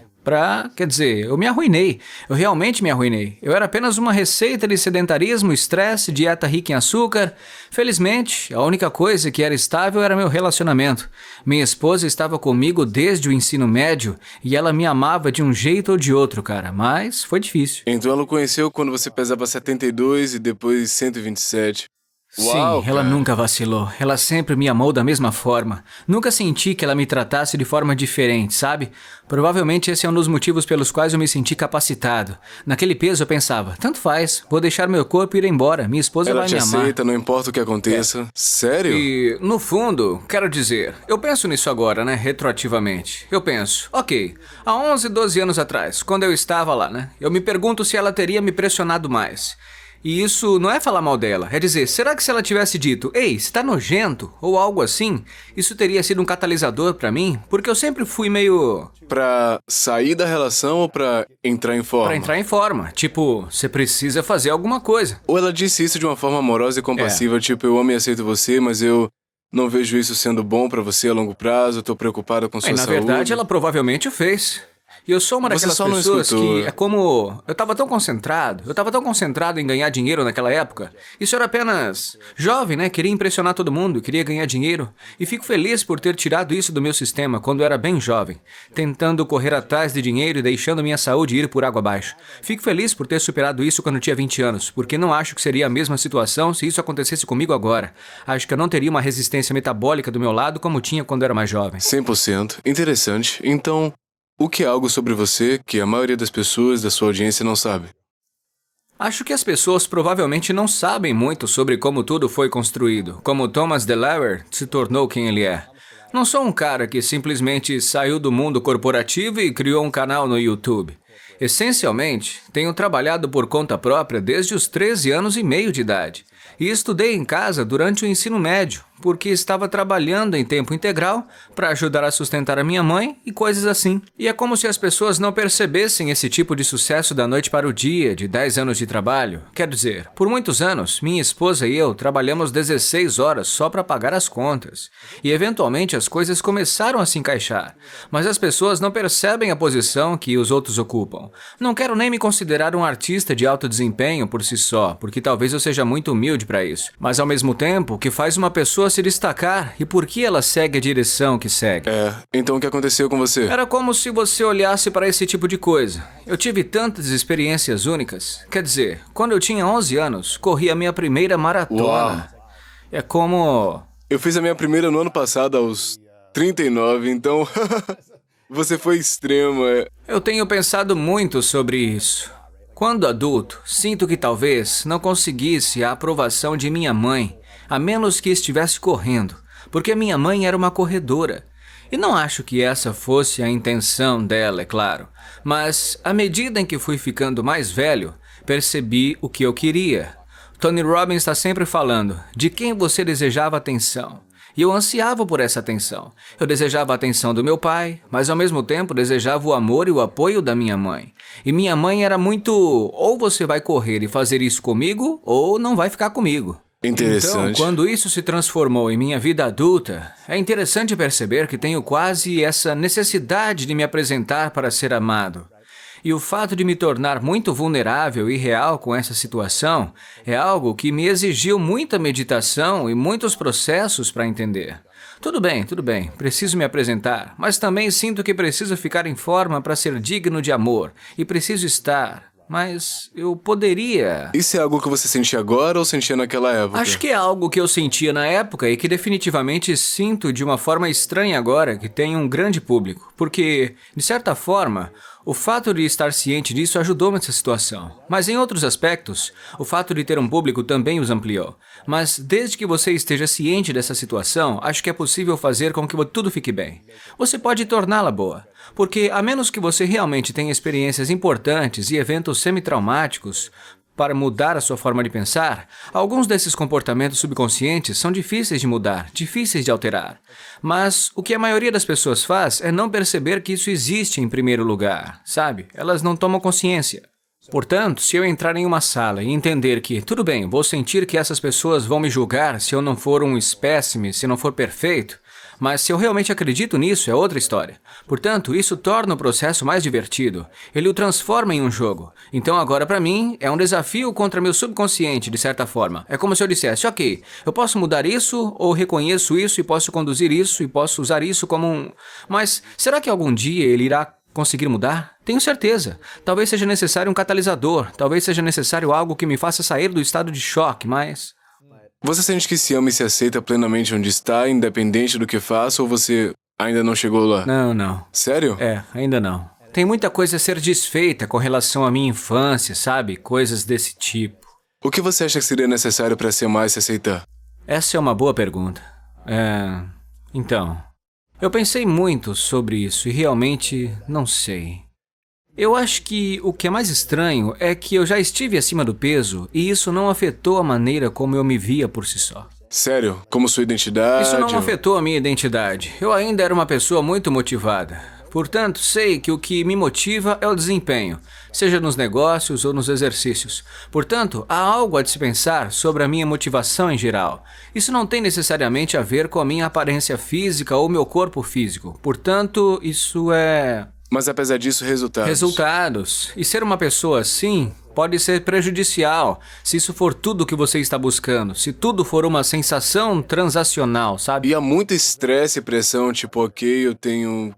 quer dizer, eu me arruinei. Eu realmente me arruinei. Eu era apenas uma receita de sedentarismo, estresse, dieta rica em açúcar. Felizmente, a única coisa que era estável era meu relacionamento. Minha esposa estava comigo desde o ensino médio e ela me amava de um jeito ou de outro, cara. Mas foi difícil. Então ela o conheceu quando você pesava 72 e depois 127. Uau, Sim, ela cara. nunca vacilou. Ela sempre me amou da mesma forma. Nunca senti que ela me tratasse de forma diferente, sabe? Provavelmente esse é um dos motivos pelos quais eu me senti capacitado. Naquele peso eu pensava, tanto faz, vou deixar meu corpo ir embora, minha esposa Ela vai te me amar. aceita, não importa o que aconteça. Sério? E, no fundo, quero dizer, eu penso nisso agora, né, retroativamente. Eu penso, ok, há 11, 12 anos atrás, quando eu estava lá, né, eu me pergunto se ela teria me pressionado mais. E isso não é falar mal dela, é dizer, será que se ela tivesse dito, ei, você tá nojento, ou algo assim, isso teria sido um catalisador pra mim? Porque eu sempre fui meio... Pra sair da relação ou pra entrar em forma? Pra entrar em forma, tipo, você precisa fazer alguma coisa. Ou ela disse isso de uma forma amorosa e compassiva, tipo, eu amo e aceito você, mas eu não vejo isso sendo bom pra você a longo prazo, eu tô preocupada com sua E na saúde. verdade ela provavelmente o fez. E eu sou uma Você daquelas só não pessoas escutou. que é como... Eu tava tão concentrado em ganhar dinheiro naquela época. Isso era apenas jovem, né? Queria impressionar todo mundo, queria ganhar dinheiro. E fico feliz por ter tirado isso do meu sistema quando eu era bem jovem, tentando correr atrás de dinheiro e deixando minha saúde ir por água abaixo. Fico feliz por ter superado isso quando tinha 20 anos, porque não acho que seria a mesma situação se isso acontecesse comigo agora. Acho que eu não teria uma resistência metabólica do meu lado como tinha quando eu era mais jovem. 100%. Interessante. Então, o que é algo sobre você que a maioria das pessoas da sua audiência não sabe? Acho que as pessoas provavelmente não sabem muito sobre como tudo foi construído, como Thomas DeLauer se tornou quem ele é. Não sou um cara que simplesmente saiu do mundo corporativo e criou um canal no YouTube. Essencialmente, tenho trabalhado por conta própria desde os 13 anos e meio de idade. E estudei em casa durante o ensino médio, porque estava trabalhando em tempo integral para ajudar a sustentar a minha mãe e coisas assim. E é como se as pessoas não percebessem esse tipo de sucesso da noite para o dia, de 10 anos de trabalho. Quer dizer, por muitos anos, minha esposa e eu trabalhamos 16 horas só para pagar as contas. E eventualmente as coisas começaram a se encaixar. Mas as pessoas não percebem a posição que os outros ocupam. Não quero nem me considerar um artista de alto desempenho por si só, porque talvez eu seja muito humilde para isso. Mas ao mesmo tempo, o que faz uma pessoa se destacar e por que ela segue a direção que segue. Então o que aconteceu com você? Era como se você olhasse para esse tipo de coisa. Eu tive tantas experiências únicas. Quer dizer, quando eu tinha 11 anos, corri a minha primeira maratona. Uau. É como... Eu fiz a minha primeira no ano passado, aos 39, então... Você foi extremo, Eu tenho pensado muito sobre isso. Quando adulto, sinto que talvez não conseguisse a aprovação de minha mãe, a menos que estivesse correndo, porque minha mãe era uma corredora. E não acho que essa fosse a intenção dela, é claro. Mas, à medida em que fui ficando mais velho, percebi o que eu queria. Tony Robbins está sempre falando de quem você desejava atenção. E eu ansiava por essa atenção. Eu desejava a atenção do meu pai, mas ao mesmo tempo desejava o amor e o apoio da minha mãe. E minha mãe era muito, ou você vai correr e fazer isso comigo, ou não vai ficar comigo. Interessante. Então, quando isso se transformou em minha vida adulta, é interessante perceber que tenho quase essa necessidade de me apresentar para ser amado. E o fato de me tornar muito vulnerável e real com essa situação é algo que me exigiu muita meditação e muitos processos para entender. Tudo bem, preciso me apresentar, mas também sinto que preciso ficar em forma para ser digno de amor e preciso estar. Mas eu poderia... Isso é algo que você sentia agora ou sentia naquela época? Acho que é algo que eu sentia na época e que definitivamente sinto de uma forma estranha agora que tem um grande público. Porque, de certa forma, o fato de estar ciente disso ajudou nessa situação. Mas em outros aspectos, o fato de ter um público também os ampliou. Mas desde que você esteja ciente dessa situação, acho que é possível fazer com que tudo fique bem. Você pode torná-la boa. Porque, a menos que você realmente tenha experiências importantes e eventos semi-traumáticos para mudar a sua forma de pensar, alguns desses comportamentos subconscientes são difíceis de mudar, difíceis de alterar. Mas o que a maioria das pessoas faz é não perceber que isso existe em primeiro lugar, sabe? Elas não tomam consciência. Portanto, se eu entrar em uma sala e entender que, tudo bem, vou sentir que essas pessoas vão me julgar se eu não for um espécime, se não for perfeito, mas se eu realmente acredito nisso, é outra história. Portanto, isso torna o processo mais divertido. Ele o transforma em um jogo. Então agora, para mim, é um desafio contra meu subconsciente, de certa forma. É como se eu dissesse, ok, eu posso mudar isso, ou reconheço isso e posso conduzir isso e posso usar isso como um... Mas será que algum dia ele irá conseguir mudar? Tenho certeza. Talvez seja necessário um catalisador, talvez seja necessário algo que me faça sair do estado de choque, mas... Você sente que se ama e se aceita plenamente onde está, independente do que faça, ou você ainda não chegou lá? Não. Sério? Ainda não. Tem muita coisa a ser desfeita com relação à minha infância, sabe? Coisas desse tipo. O que você acha que seria necessário para se amar e se aceitar? Essa é uma boa pergunta. Então, eu pensei muito sobre isso e realmente não sei. Eu acho que o que é mais estranho é que eu já estive acima do peso e isso não afetou a maneira como eu me via por si só. Sério? Como sua identidade? Isso não ou- afetou a minha identidade. Eu ainda era uma pessoa muito motivada. Portanto, sei que o que me motiva é o desempenho, seja nos negócios ou nos exercícios. Portanto, há algo a de se pensar sobre a minha motivação em geral. Isso não tem necessariamente a ver com a minha aparência física ou meu corpo físico. Portanto, isso é... Mas apesar disso, resultados. Resultados. E ser uma pessoa assim pode ser prejudicial se isso for tudo o que você está buscando. Se tudo for uma sensação transacional, sabe? E há muito estresse e pressão, tipo, ok, eu tenho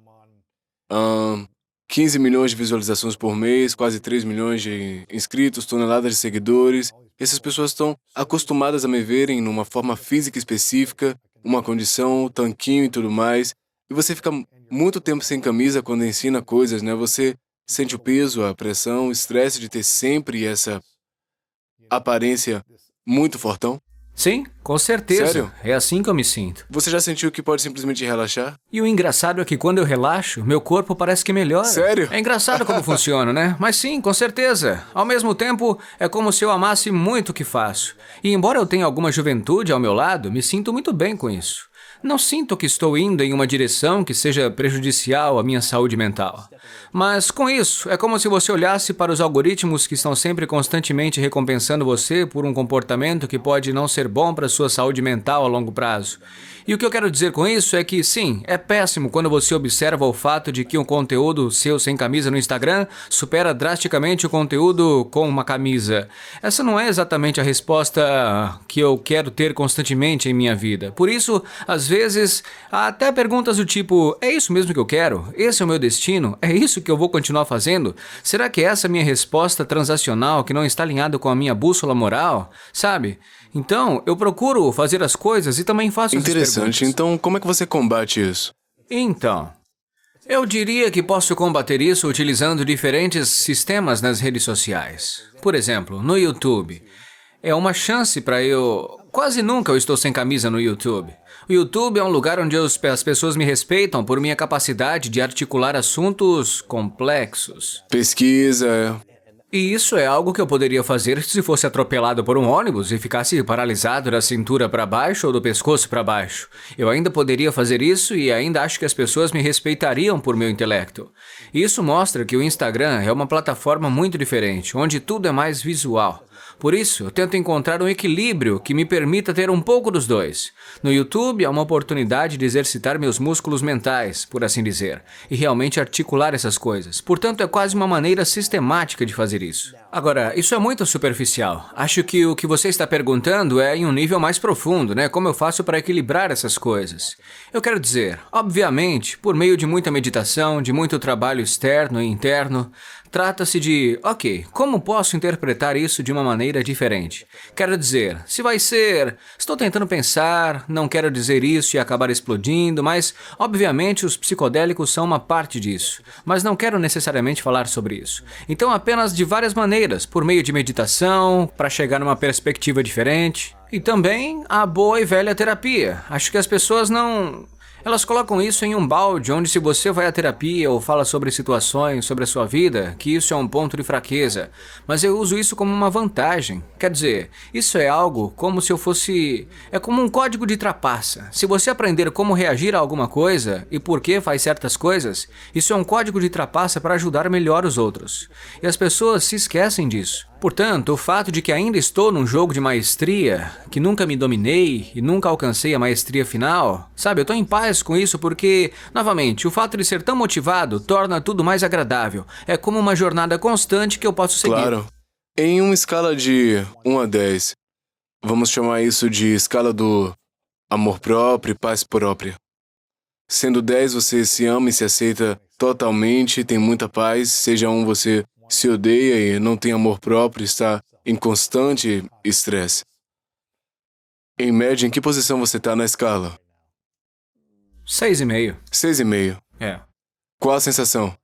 15 milhões de visualizações por mês, quase 3 milhões de inscritos, toneladas de seguidores. Essas pessoas estão acostumadas a me verem numa forma física específica, uma condição, tanquinho e tudo mais. E você fica muito tempo sem camisa quando ensina coisas, né? Você sente o peso, a pressão, o estresse de ter sempre essa aparência muito fortão. Sim, com certeza. Sério? É assim que eu me sinto. Você já sentiu que pode simplesmente relaxar? E o engraçado é que quando eu relaxo, meu corpo parece que melhora. Sério? É engraçado como funciona, né? Mas sim, com certeza. Ao mesmo tempo, é como se eu amasse muito o que faço. E embora eu tenha alguma juventude ao meu lado, me sinto muito bem com isso. Não sinto que estou indo em uma direção que seja prejudicial à minha saúde mental. Mas com isso, é como se você olhasse para os algoritmos que estão sempre constantemente recompensando você por um comportamento que pode não ser bom para a sua saúde mental a longo prazo. E o que eu quero dizer com isso é que, sim, é péssimo quando você observa o fato de que um conteúdo seu sem camisa no Instagram supera drasticamente o conteúdo com uma camisa. Essa não é exatamente a resposta que eu quero ter constantemente em minha vida. Por isso, às vezes, há até perguntas do tipo, é isso mesmo que eu quero? Esse é o meu destino? É isso que eu vou continuar fazendo? Será que essa é a minha resposta transacional que não está alinhada com a minha bússola moral? Sabe? Então, eu procuro fazer as coisas e também faço essas perguntas. Interessante. Então, como é que você combate isso? Então, eu diria que posso combater isso utilizando diferentes sistemas nas redes sociais. Por exemplo, no YouTube. É uma chance para eu... Quase nunca eu estou sem camisa no YouTube. O YouTube é um lugar onde as pessoas me respeitam por minha capacidade de articular assuntos complexos. Pesquisa. E isso é algo que eu poderia fazer se fosse atropelado por um ônibus e ficasse paralisado da cintura para baixo ou do pescoço para baixo. Eu ainda poderia fazer isso e ainda acho que as pessoas me respeitariam por meu intelecto. Isso mostra que o Instagram é uma plataforma muito diferente, onde tudo é mais visual. Por isso, eu tento encontrar um equilíbrio que me permita ter um pouco dos dois. No YouTube, há uma oportunidade de exercitar meus músculos mentais, por assim dizer, e realmente articular essas coisas. Portanto, é quase uma maneira sistemática de fazer isso. Agora, isso é muito superficial. Acho que o que você está perguntando é em um nível mais profundo, né? Como eu faço para equilibrar essas coisas? Eu quero dizer, obviamente, por meio de muita meditação, de muito trabalho externo e interno, trata-se de, ok, como posso interpretar isso de uma maneira diferente? Quero dizer, se vai ser, estou tentando pensar, não quero dizer isso e acabar explodindo, mas, obviamente, os psicodélicos são uma parte disso. Mas não quero necessariamente falar sobre isso. Então, apenas de várias maneiras, por meio de meditação, para chegar numa perspectiva diferente. E também a boa e velha terapia. Acho que as pessoas não... Elas colocam isso em um balde onde, se você vai à terapia ou fala sobre situações, sobre a sua vida, que isso é um ponto de fraqueza. Mas eu uso isso como uma vantagem. Quer dizer, isso é algo como se eu fosse... É como um código de trapaça. Se você aprender como reagir a alguma coisa e por que faz certas coisas, isso é um código de trapaça para ajudar melhor os outros. E as pessoas se esquecem disso. Portanto, o fato de que ainda estou num jogo de maestria, que nunca me dominei e nunca alcancei a maestria final, sabe, eu tô em paz com isso porque, novamente, o fato de ser tão motivado torna tudo mais agradável. É como uma jornada constante que eu posso seguir. Claro. Em uma escala de 1 a 10, vamos chamar isso de escala do amor próprio e paz própria. Sendo 10, você se ama e se aceita totalmente, tem muita paz, seja você se odeia e não tem amor próprio, está em constante estresse. Em média, em que posição você está na escala? 6,5. 6,5. É. Qual a sensação?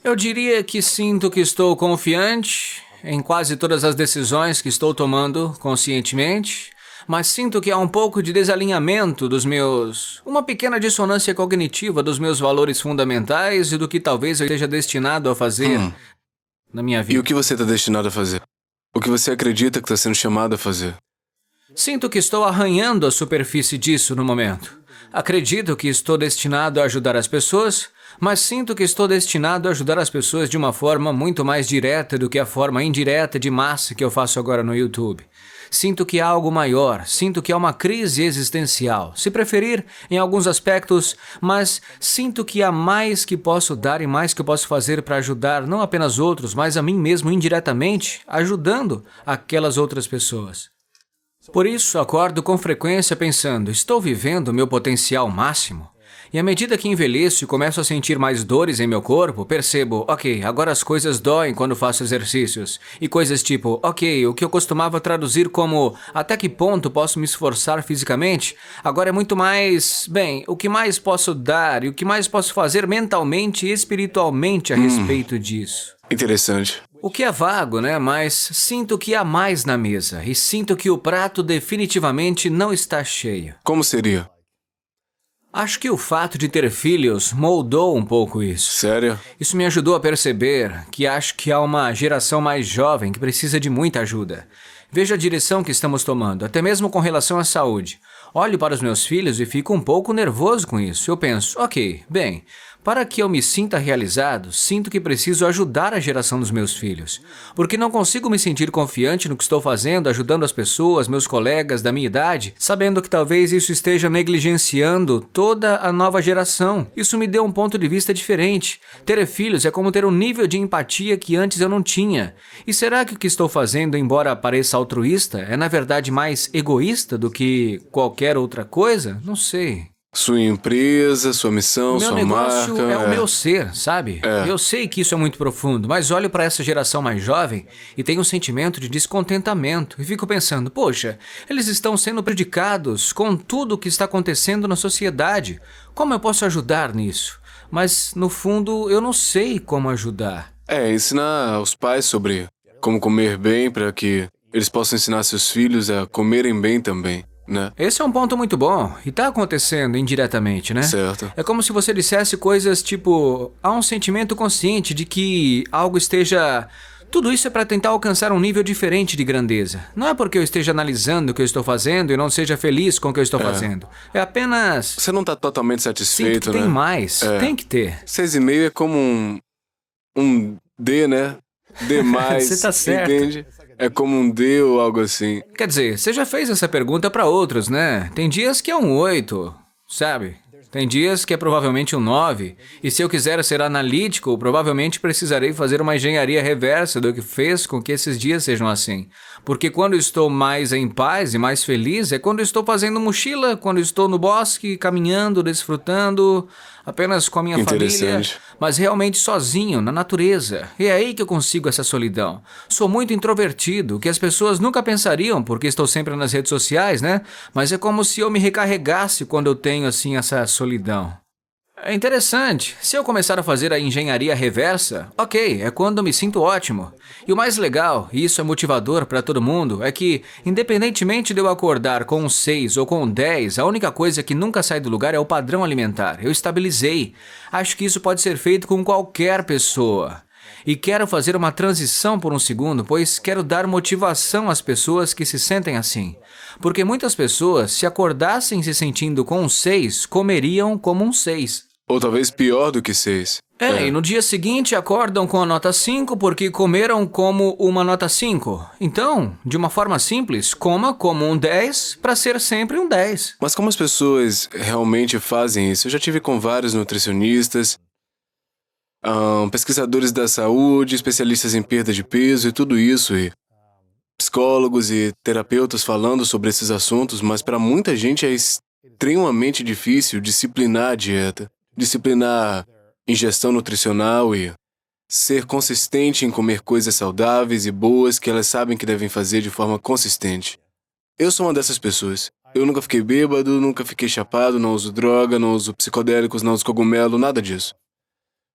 Eu diria que sinto que estou confiante em quase todas as decisões que estou tomando conscientemente, mas sinto que há um pouco de desalinhamento dos meus... uma pequena dissonância cognitiva dos meus valores fundamentais e do que talvez eu esteja destinado a fazer na minha vida. E o que você está destinado a fazer? O que você acredita que está sendo chamado a fazer? Sinto que estou arranhando a superfície disso no momento. Acredito que estou destinado a ajudar as pessoas, mas sinto que estou destinado a ajudar as pessoas de uma forma muito mais direta do que a forma indireta de massa que eu faço agora no YouTube. Sinto que há algo maior, sinto que há uma crise existencial, se preferir, em alguns aspectos, mas sinto que há mais que posso dar e mais que eu posso fazer para ajudar não apenas outros, mas a mim mesmo indiretamente, ajudando aquelas outras pessoas. Por isso, acordo com frequência pensando, estou vivendo o meu potencial máximo? E à medida que envelheço e começo a sentir mais dores em meu corpo, percebo, ok, agora as coisas doem quando faço exercícios. E coisas tipo, ok, o que eu costumava traduzir como até que ponto posso me esforçar fisicamente, agora é muito mais, bem, o que mais posso dar e o que mais posso fazer mentalmente e espiritualmente a respeito disso. Interessante. O que é vago, né? Mas sinto que há mais na mesa e sinto que o prato definitivamente não está cheio. Como seria? Acho que o fato de ter filhos moldou um pouco isso. Sério? Isso me ajudou a perceber que acho que há uma geração mais jovem que precisa de muita ajuda. Vejo a direção que estamos tomando, até mesmo com relação à saúde. Olho para os meus filhos e fico um pouco nervoso com isso. Eu penso, ok, bem, para que eu me sinta realizado, sinto que preciso ajudar a geração dos meus filhos. Porque não consigo me sentir confiante no que estou fazendo, ajudando as pessoas, meus colegas da minha idade, sabendo que talvez isso esteja negligenciando toda a nova geração. Isso me deu um ponto de vista diferente. Ter filhos é como ter um nível de empatia que antes eu não tinha. E será que o que estou fazendo, embora pareça altruísta, é na verdade mais egoísta do que qualquer outra coisa? Não sei. Sua empresa, sua missão, Meu sua negócio marca... é o meu ser, sabe? É. Eu sei que isso é muito profundo, mas olho para essa geração mais jovem e tenho um sentimento de descontentamento e fico pensando, poxa, eles estão sendo prejudicados com tudo o que está acontecendo na sociedade. Como eu posso ajudar nisso? Mas, no fundo, eu não sei como ajudar. Ensinar aos pais sobre como comer bem para que eles possam ensinar seus filhos a comerem bem também, né? Esse é um ponto muito bom, e tá acontecendo indiretamente, né? Certo. É como se você dissesse coisas tipo, há um sentimento consciente de que algo esteja... Tudo isso é para tentar alcançar um nível diferente de grandeza. Não é porque eu esteja analisando o que eu estou fazendo e não seja feliz com o que eu estou fazendo. É apenas... Você não está totalmente Sinto satisfeito, que né? tem mais, tem que ter. 6,5 é como um D, né? D+, Você tá certo. entende? É como um D ou algo assim. Quer dizer, você já fez essa pergunta para outros, né? Tem dias que é um 8, sabe? Tem dias que é provavelmente um 9. E se eu quiser ser analítico, provavelmente precisarei fazer uma engenharia reversa do que fez com que esses dias sejam assim. Porque quando estou mais em paz e mais feliz é quando estou fazendo mochila, quando estou no bosque, caminhando, desfrutando, apenas com a minha família, Interessante. mas realmente sozinho, na natureza. E é aí que eu consigo essa solidão. Sou muito introvertido, o que as pessoas nunca pensariam, porque estou sempre nas redes sociais, né? Mas é como se eu me recarregasse quando eu tenho, assim, essa solidão. É interessante. Se eu começar a fazer a engenharia reversa, ok, é quando eu me sinto ótimo. E o mais legal, e isso é motivador para todo mundo, é que, independentemente de eu acordar com um 6 ou com um 10, a única coisa que nunca sai do lugar é o padrão alimentar. Eu estabilizei. Acho que isso pode ser feito com qualquer pessoa. E quero fazer uma transição por um segundo, pois quero dar motivação às pessoas que se sentem assim. Porque muitas pessoas, se acordassem se sentindo com um 6, comeriam como um 6. Ou talvez pior do que 6. E no dia seguinte acordam com a nota 5 porque comeram como uma nota 5. Então, de uma forma simples, coma como um 10 para ser sempre um 10. Mas como as pessoas realmente fazem isso? Eu já tive com vários nutricionistas, pesquisadores da saúde, especialistas em perda de peso e tudo isso, e psicólogos e terapeutas falando sobre esses assuntos, mas para muita gente é extremamente difícil disciplinar a dieta, disciplinar a ingestão nutricional e ser consistente em comer coisas saudáveis e boas que elas sabem que devem fazer de forma consistente. Eu sou uma dessas pessoas. Eu nunca fiquei bêbado, nunca fiquei chapado, não uso droga, não uso psicodélicos, não uso cogumelo, nada disso.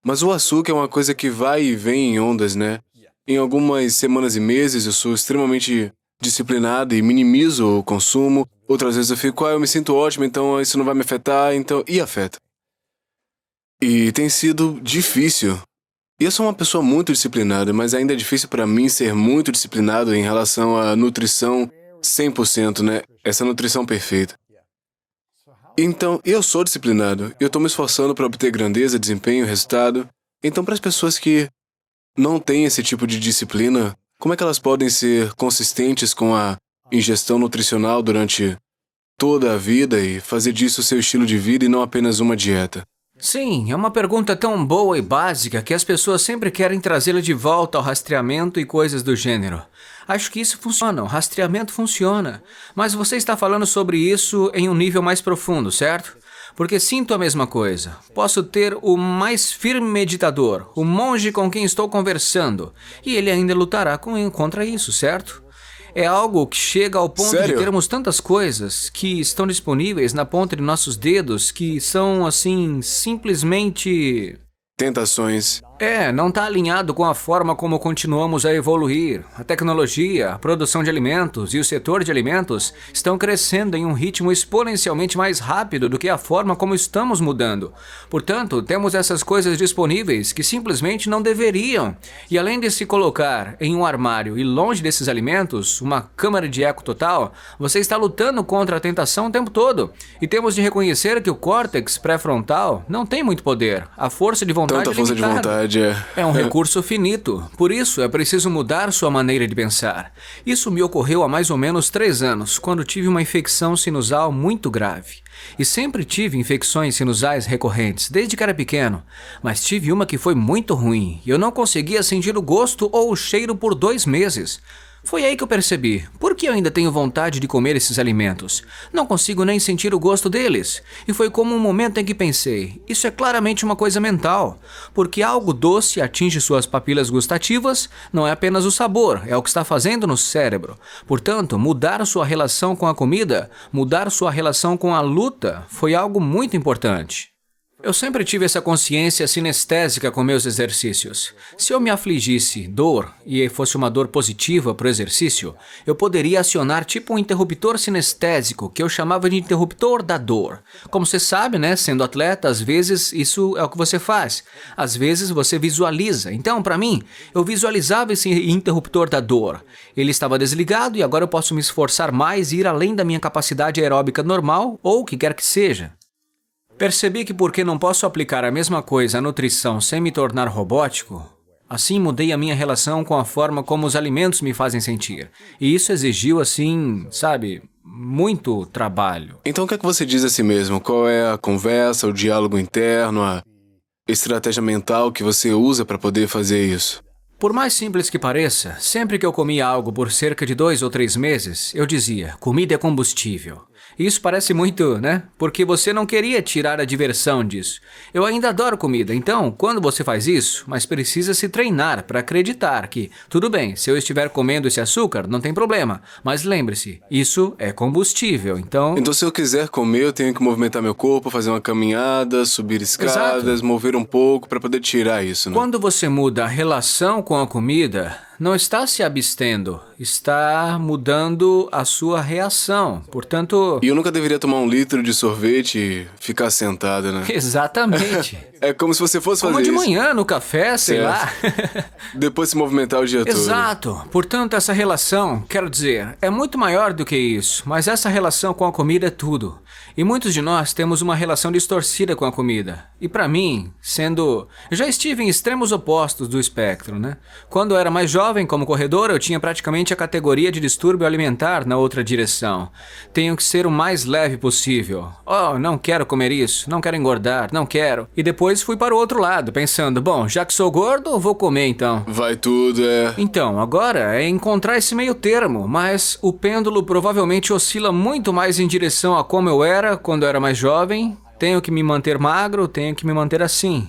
Mas o açúcar é uma coisa que vai e vem em ondas, né? Em algumas semanas e meses eu sou extremamente disciplinado e minimizo o consumo. Outras vezes eu fico, eu me sinto ótimo, então isso não vai me afetar, então... E afeta. E tem sido difícil. E eu sou uma pessoa muito disciplinada, mas ainda é difícil para mim ser muito disciplinado em relação à nutrição 100%, né? Essa nutrição perfeita. Então, eu sou disciplinado. Eu estou me esforçando para obter grandeza, desempenho, resultado. Então, para as pessoas que não têm esse tipo de disciplina, como é que elas podem ser consistentes com a ingestão nutricional durante toda a vida e fazer disso seu estilo de vida e não apenas uma dieta? Sim, é uma pergunta tão boa e básica que as pessoas sempre querem trazê-la de volta ao rastreamento e coisas do gênero. Acho que isso funciona, o rastreamento funciona. Mas você está falando sobre isso em um nível mais profundo, certo? Porque sinto a mesma coisa. Posso ter o mais firme meditador, o monge com quem estou conversando, e ele ainda lutará contra isso, certo? É algo que chega ao ponto Sério? de termos tantas coisas que estão disponíveis na ponta de nossos dedos que são, assim, simplesmente... Tentações. Não está alinhado com a forma como continuamos a evoluir. A tecnologia, a produção de alimentos e o setor de alimentos estão crescendo em um ritmo exponencialmente mais rápido do que a forma como estamos mudando. Portanto, temos essas coisas disponíveis que simplesmente não deveriam. E além de se colocar em um armário e longe desses alimentos, uma câmara de eco total, você está lutando contra a tentação o tempo todo. E temos de reconhecer que o córtex pré-frontal não tem muito poder. A força de vontade Tanta força de vontade. É um recurso finito, por isso é preciso mudar sua maneira de pensar. Isso me ocorreu há mais ou menos 3 anos, quando tive uma infecção sinusal muito grave. E sempre tive infecções sinusais recorrentes, desde que era pequeno, mas tive uma que foi muito ruim, e eu não conseguia sentir o gosto ou o cheiro por 2 meses. Foi aí que eu percebi, por que eu ainda tenho vontade de comer esses alimentos? Não consigo nem sentir o gosto deles. E foi como um momento em que pensei, isso é claramente uma coisa mental. Porque algo doce atinge suas papilas gustativas, não é apenas o sabor, é o que está fazendo no cérebro. Portanto, mudar sua relação com a comida, mudar sua relação com a luta, foi algo muito importante. Eu sempre tive essa consciência sinestésica com meus exercícios. Se eu me afligisse dor e fosse uma dor positiva para o exercício, eu poderia acionar tipo um interruptor sinestésico, que eu chamava de interruptor da dor. Como você sabe, né, sendo atleta, às vezes isso é o que você faz. Às vezes você visualiza. Então, para mim, eu visualizava esse interruptor da dor. Ele estava desligado e agora eu posso me esforçar mais e ir além da minha capacidade aeróbica normal ou o que quer que seja. Percebi que porque não posso aplicar a mesma coisa à nutrição sem me tornar robótico, assim mudei a minha relação com a forma como os alimentos me fazem sentir. E isso exigiu, assim, sabe, muito trabalho. Então o que é que você diz a si mesmo? Qual é a conversa, o diálogo interno, a estratégia mental que você usa para poder fazer isso? Por mais simples que pareça, sempre que eu comia algo por cerca de 2 ou 3 meses, eu dizia, comida é combustível. Isso parece muito, né? Porque você não queria tirar a diversão disso. Eu ainda adoro comida, então, quando você faz isso, mas precisa se treinar para acreditar que, tudo bem, se eu estiver comendo esse açúcar, não tem problema. Mas lembre-se, isso é combustível, então... Então, se eu quiser comer, eu tenho que movimentar meu corpo, fazer uma caminhada, subir escadas, Exato. mover um pouco para poder tirar isso, né? Quando você muda a relação com a comida, não está se abstendo, está mudando a sua reação. Portanto, E eu nunca deveria tomar 1 litro de sorvete e ficar sentado, né? exatamente. É como se você fosse Como fazer de isso. manhã, no café, sei Certo. lá. Depois se movimentar o dia todo. Exato. Portanto, essa relação, quero dizer, é muito maior do que isso, mas essa relação com a comida é tudo. E muitos de nós temos uma relação distorcida com a comida. E para mim, eu já estive em extremos opostos do espectro, né? Quando eu era mais jovem, como corredor, eu tinha praticamente a categoria de distúrbio alimentar na outra direção. Tenho que ser o mais leve possível. Oh, não quero comer isso, não quero engordar, não quero. E depois fui para o outro lado, pensando, bom, já que sou gordo, vou comer então. Vai tudo, é. Então, agora é encontrar esse meio termo, mas o pêndulo provavelmente oscila muito mais em direção a como eu era quando eu era mais jovem. Tenho que me manter magro, tenho que me manter assim.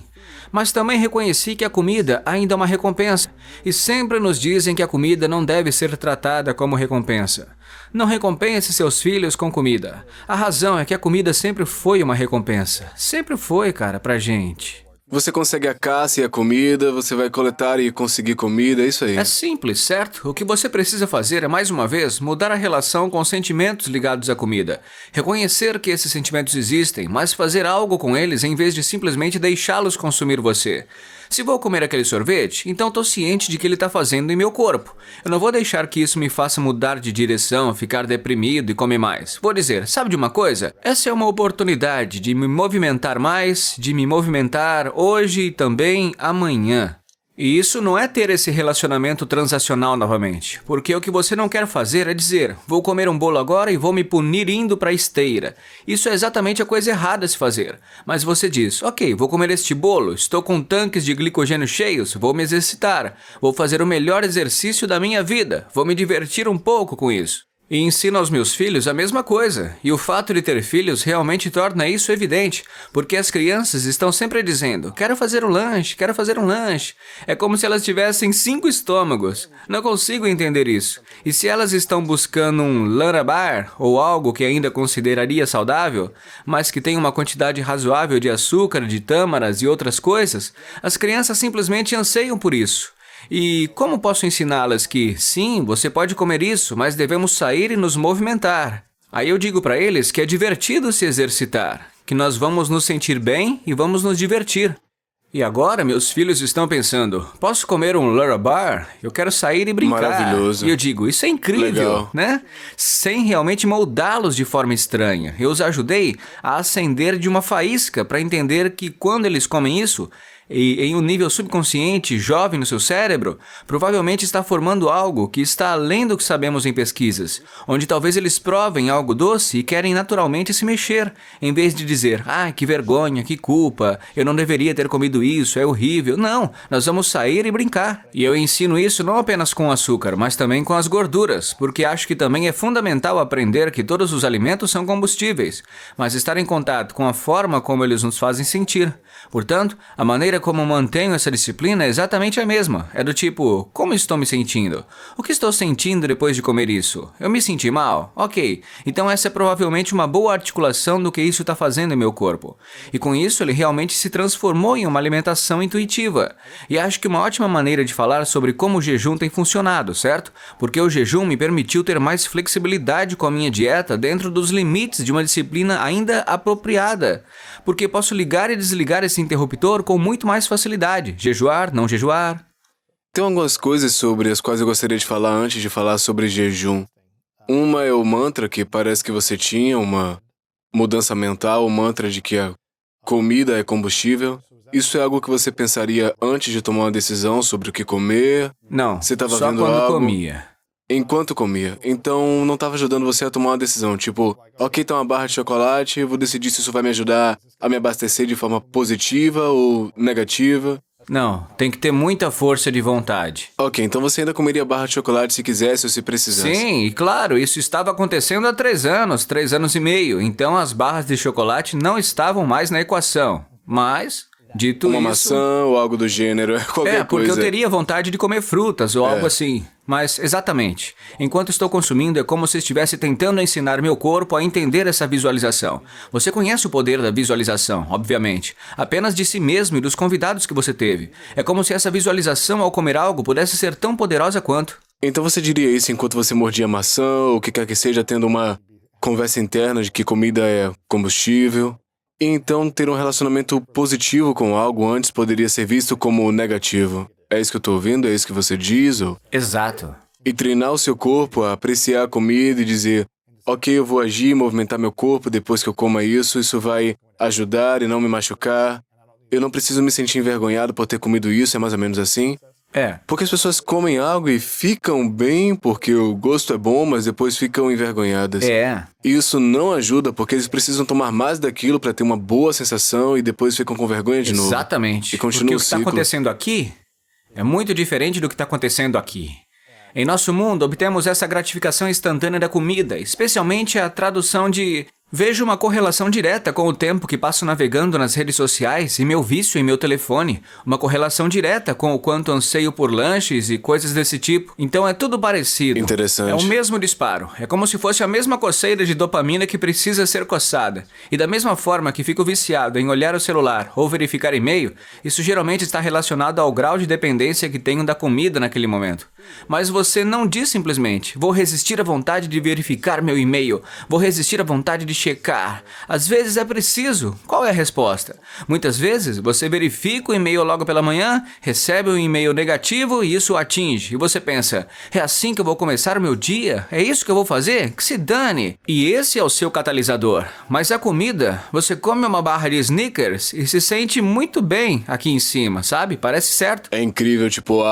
Mas também reconheci que a comida ainda é uma recompensa. E sempre nos dizem que a comida não deve ser tratada como recompensa. Não recompense seus filhos com comida. A razão é que a comida sempre foi uma recompensa. Sempre foi, cara, pra gente. Você consegue a caça e a comida, você vai coletar e conseguir comida, é isso aí. É simples, certo? O que você precisa fazer é, mais uma vez, mudar a relação com os sentimentos ligados à comida. Reconhecer que esses sentimentos existem, mas fazer algo com eles em vez de simplesmente deixá-los consumir você. Se vou comer aquele sorvete, então estou ciente de que ele está fazendo em meu corpo. Eu não vou deixar que isso me faça mudar de direção, ficar deprimido e comer mais. Vou dizer, sabe de uma coisa? Essa é uma oportunidade de me movimentar mais, de me movimentar hoje e também amanhã. E isso não é ter esse relacionamento transacional novamente, porque o que você não quer fazer é dizer, vou comer um bolo agora e vou me punir indo para a esteira. Isso é exatamente a coisa errada a se fazer. Mas você diz, ok, vou comer este bolo, estou com tanques de glicogênio cheios, vou me exercitar, vou fazer o melhor exercício da minha vida, vou me divertir um pouco com isso. E ensino aos meus filhos a mesma coisa. E o fato de ter filhos realmente torna isso evidente, porque as crianças estão sempre dizendo, quero fazer um lanche, quero fazer um lanche. É como se elas tivessem 5 estômagos. Não consigo entender isso. E se elas estão buscando um Larabar, ou algo que ainda consideraria saudável, mas que tem uma quantidade razoável de açúcar, de tâmaras e outras coisas, as crianças simplesmente anseiam por isso. E como posso ensiná-las que, sim, você pode comer isso, mas devemos sair e nos movimentar? Aí eu digo para eles que é divertido se exercitar, que nós vamos nos sentir bem e vamos nos divertir. E agora meus filhos estão pensando, posso comer um Larabar? Eu quero sair e brincar. Maravilhoso. E eu digo, isso é incrível, Legal. né? Sem realmente moldá-los de forma estranha. Eu os ajudei a acender de uma faísca para entender que quando eles comem isso, e em um nível subconsciente, jovem no seu cérebro, provavelmente está formando algo que está além do que sabemos em pesquisas, onde talvez eles provem algo doce e querem naturalmente se mexer, em vez de dizer, que vergonha, que culpa, eu não deveria ter comido isso, é horrível. Não, nós vamos sair e brincar. E eu ensino isso não apenas com açúcar, mas também com as gorduras, porque acho que também é fundamental aprender que todos os alimentos são combustíveis, mas estar em contato com a forma como eles nos fazem sentir. Portanto, a maneira como mantenho essa disciplina é exatamente a mesma. É do tipo, como estou me sentindo? O que estou sentindo depois de comer isso? Eu me senti mal? Ok, então essa é provavelmente uma boa articulação do que isso está fazendo em meu corpo. E com isso ele realmente se transformou em uma alimentação intuitiva. E acho que uma ótima maneira de falar sobre como o jejum tem funcionado, certo? Porque o jejum me permitiu ter mais flexibilidade com a minha dieta dentro dos limites de uma disciplina ainda apropriada. Porque posso ligar e desligar esse interruptor com muito mais facilidade. Jejuar, não jejuar. Tem algumas coisas sobre as quais eu gostaria de falar antes de falar sobre jejum. Uma é o mantra que parece que você tinha, uma mudança mental, o mantra de que a comida é combustível. Isso é algo que você pensaria antes de tomar uma decisão sobre o que comer? Não, Você estava só vendo quando algo? comia. Enquanto comia. Então não estava ajudando você a tomar uma decisão. Tipo, ok, tá uma barra de chocolate, eu vou decidir se isso vai me ajudar a me abastecer de forma positiva ou negativa. Não, tem que ter muita força de vontade. Ok, então você ainda comeria barra de chocolate se quisesse ou se precisasse. Sim, e claro, isso estava acontecendo há 3 anos e meio, então as barras de chocolate não estavam mais na equação. Mas, dito Uma isso... maçã ou algo do gênero, qualquer porque coisa. eu teria vontade de comer frutas ou algo assim. Mas, exatamente, enquanto estou consumindo é como se estivesse tentando ensinar meu corpo a entender essa visualização. Você conhece o poder da visualização, obviamente, apenas de si mesmo e dos convidados que você teve. É como se essa visualização ao comer algo pudesse ser tão poderosa quanto. Então você diria isso enquanto você mordia maçã ou o que quer que seja, tendo uma conversa interna de que comida é combustível? E então ter um relacionamento positivo com algo antes poderia ser visto como negativo. É isso que eu tô ouvindo? É isso que você diz? Ou... Exato. E treinar o seu corpo a apreciar a comida e dizer, ok, eu vou agir, movimentar meu corpo depois que eu coma isso vai ajudar e não me machucar. Eu não preciso me sentir envergonhado por ter comido isso, é mais ou menos assim? É. Porque as pessoas comem algo e ficam bem porque o gosto é bom, mas depois ficam envergonhadas. É. Isso não ajuda porque eles precisam tomar mais daquilo para ter uma boa sensação e depois ficam com vergonha de novo. Exatamente. E continua Porque o o que está ciclo. acontecendo aqui é muito diferente do que está acontecendo aqui. Em nosso mundo, obtemos essa gratificação instantânea da comida, especialmente a tradução de... Vejo uma correlação direta com o tempo que passo navegando nas redes sociais e meu vício em meu telefone. Uma correlação direta com o quanto anseio por lanches e coisas desse tipo. Então é tudo parecido. Interessante. É o mesmo disparo. É como se fosse a mesma coceira de dopamina que precisa ser coçada. E da mesma forma que fico viciado em olhar o celular ou verificar e-mail, isso geralmente está relacionado ao grau de dependência que tenho da comida naquele momento. Mas você não diz simplesmente, vou resistir à vontade de verificar meu e-mail, vou resistir à vontade de checar. Às vezes é preciso. Qual é a resposta? Muitas vezes você verifica o e-mail logo pela manhã, recebe um e-mail negativo e isso o atinge. E você pensa, é assim que eu vou começar o meu dia? É isso que eu vou fazer? Que se dane! E esse é o seu catalisador. Mas a comida, você come uma barra de Snickers e se sente muito bem aqui em cima, sabe? Parece certo. É incrível, tipo,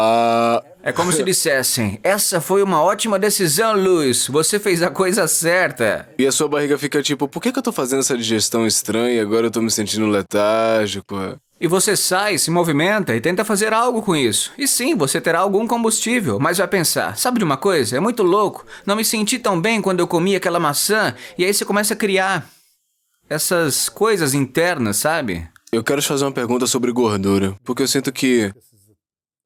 É como se dissessem, essa foi uma ótima decisão, Luiz. Você fez a coisa certa. E a sua barriga fica tipo, por que eu tô fazendo essa digestão estranha e agora eu tô me sentindo letárgico? E você sai, se movimenta e tenta fazer algo com isso. E sim, você terá algum combustível, mas vai pensar, sabe de uma coisa? É muito louco. Não me senti tão bem quando eu comi aquela maçã. E aí você começa a criar essas coisas internas, sabe? Eu quero te fazer uma pergunta sobre gordura, porque eu sinto que...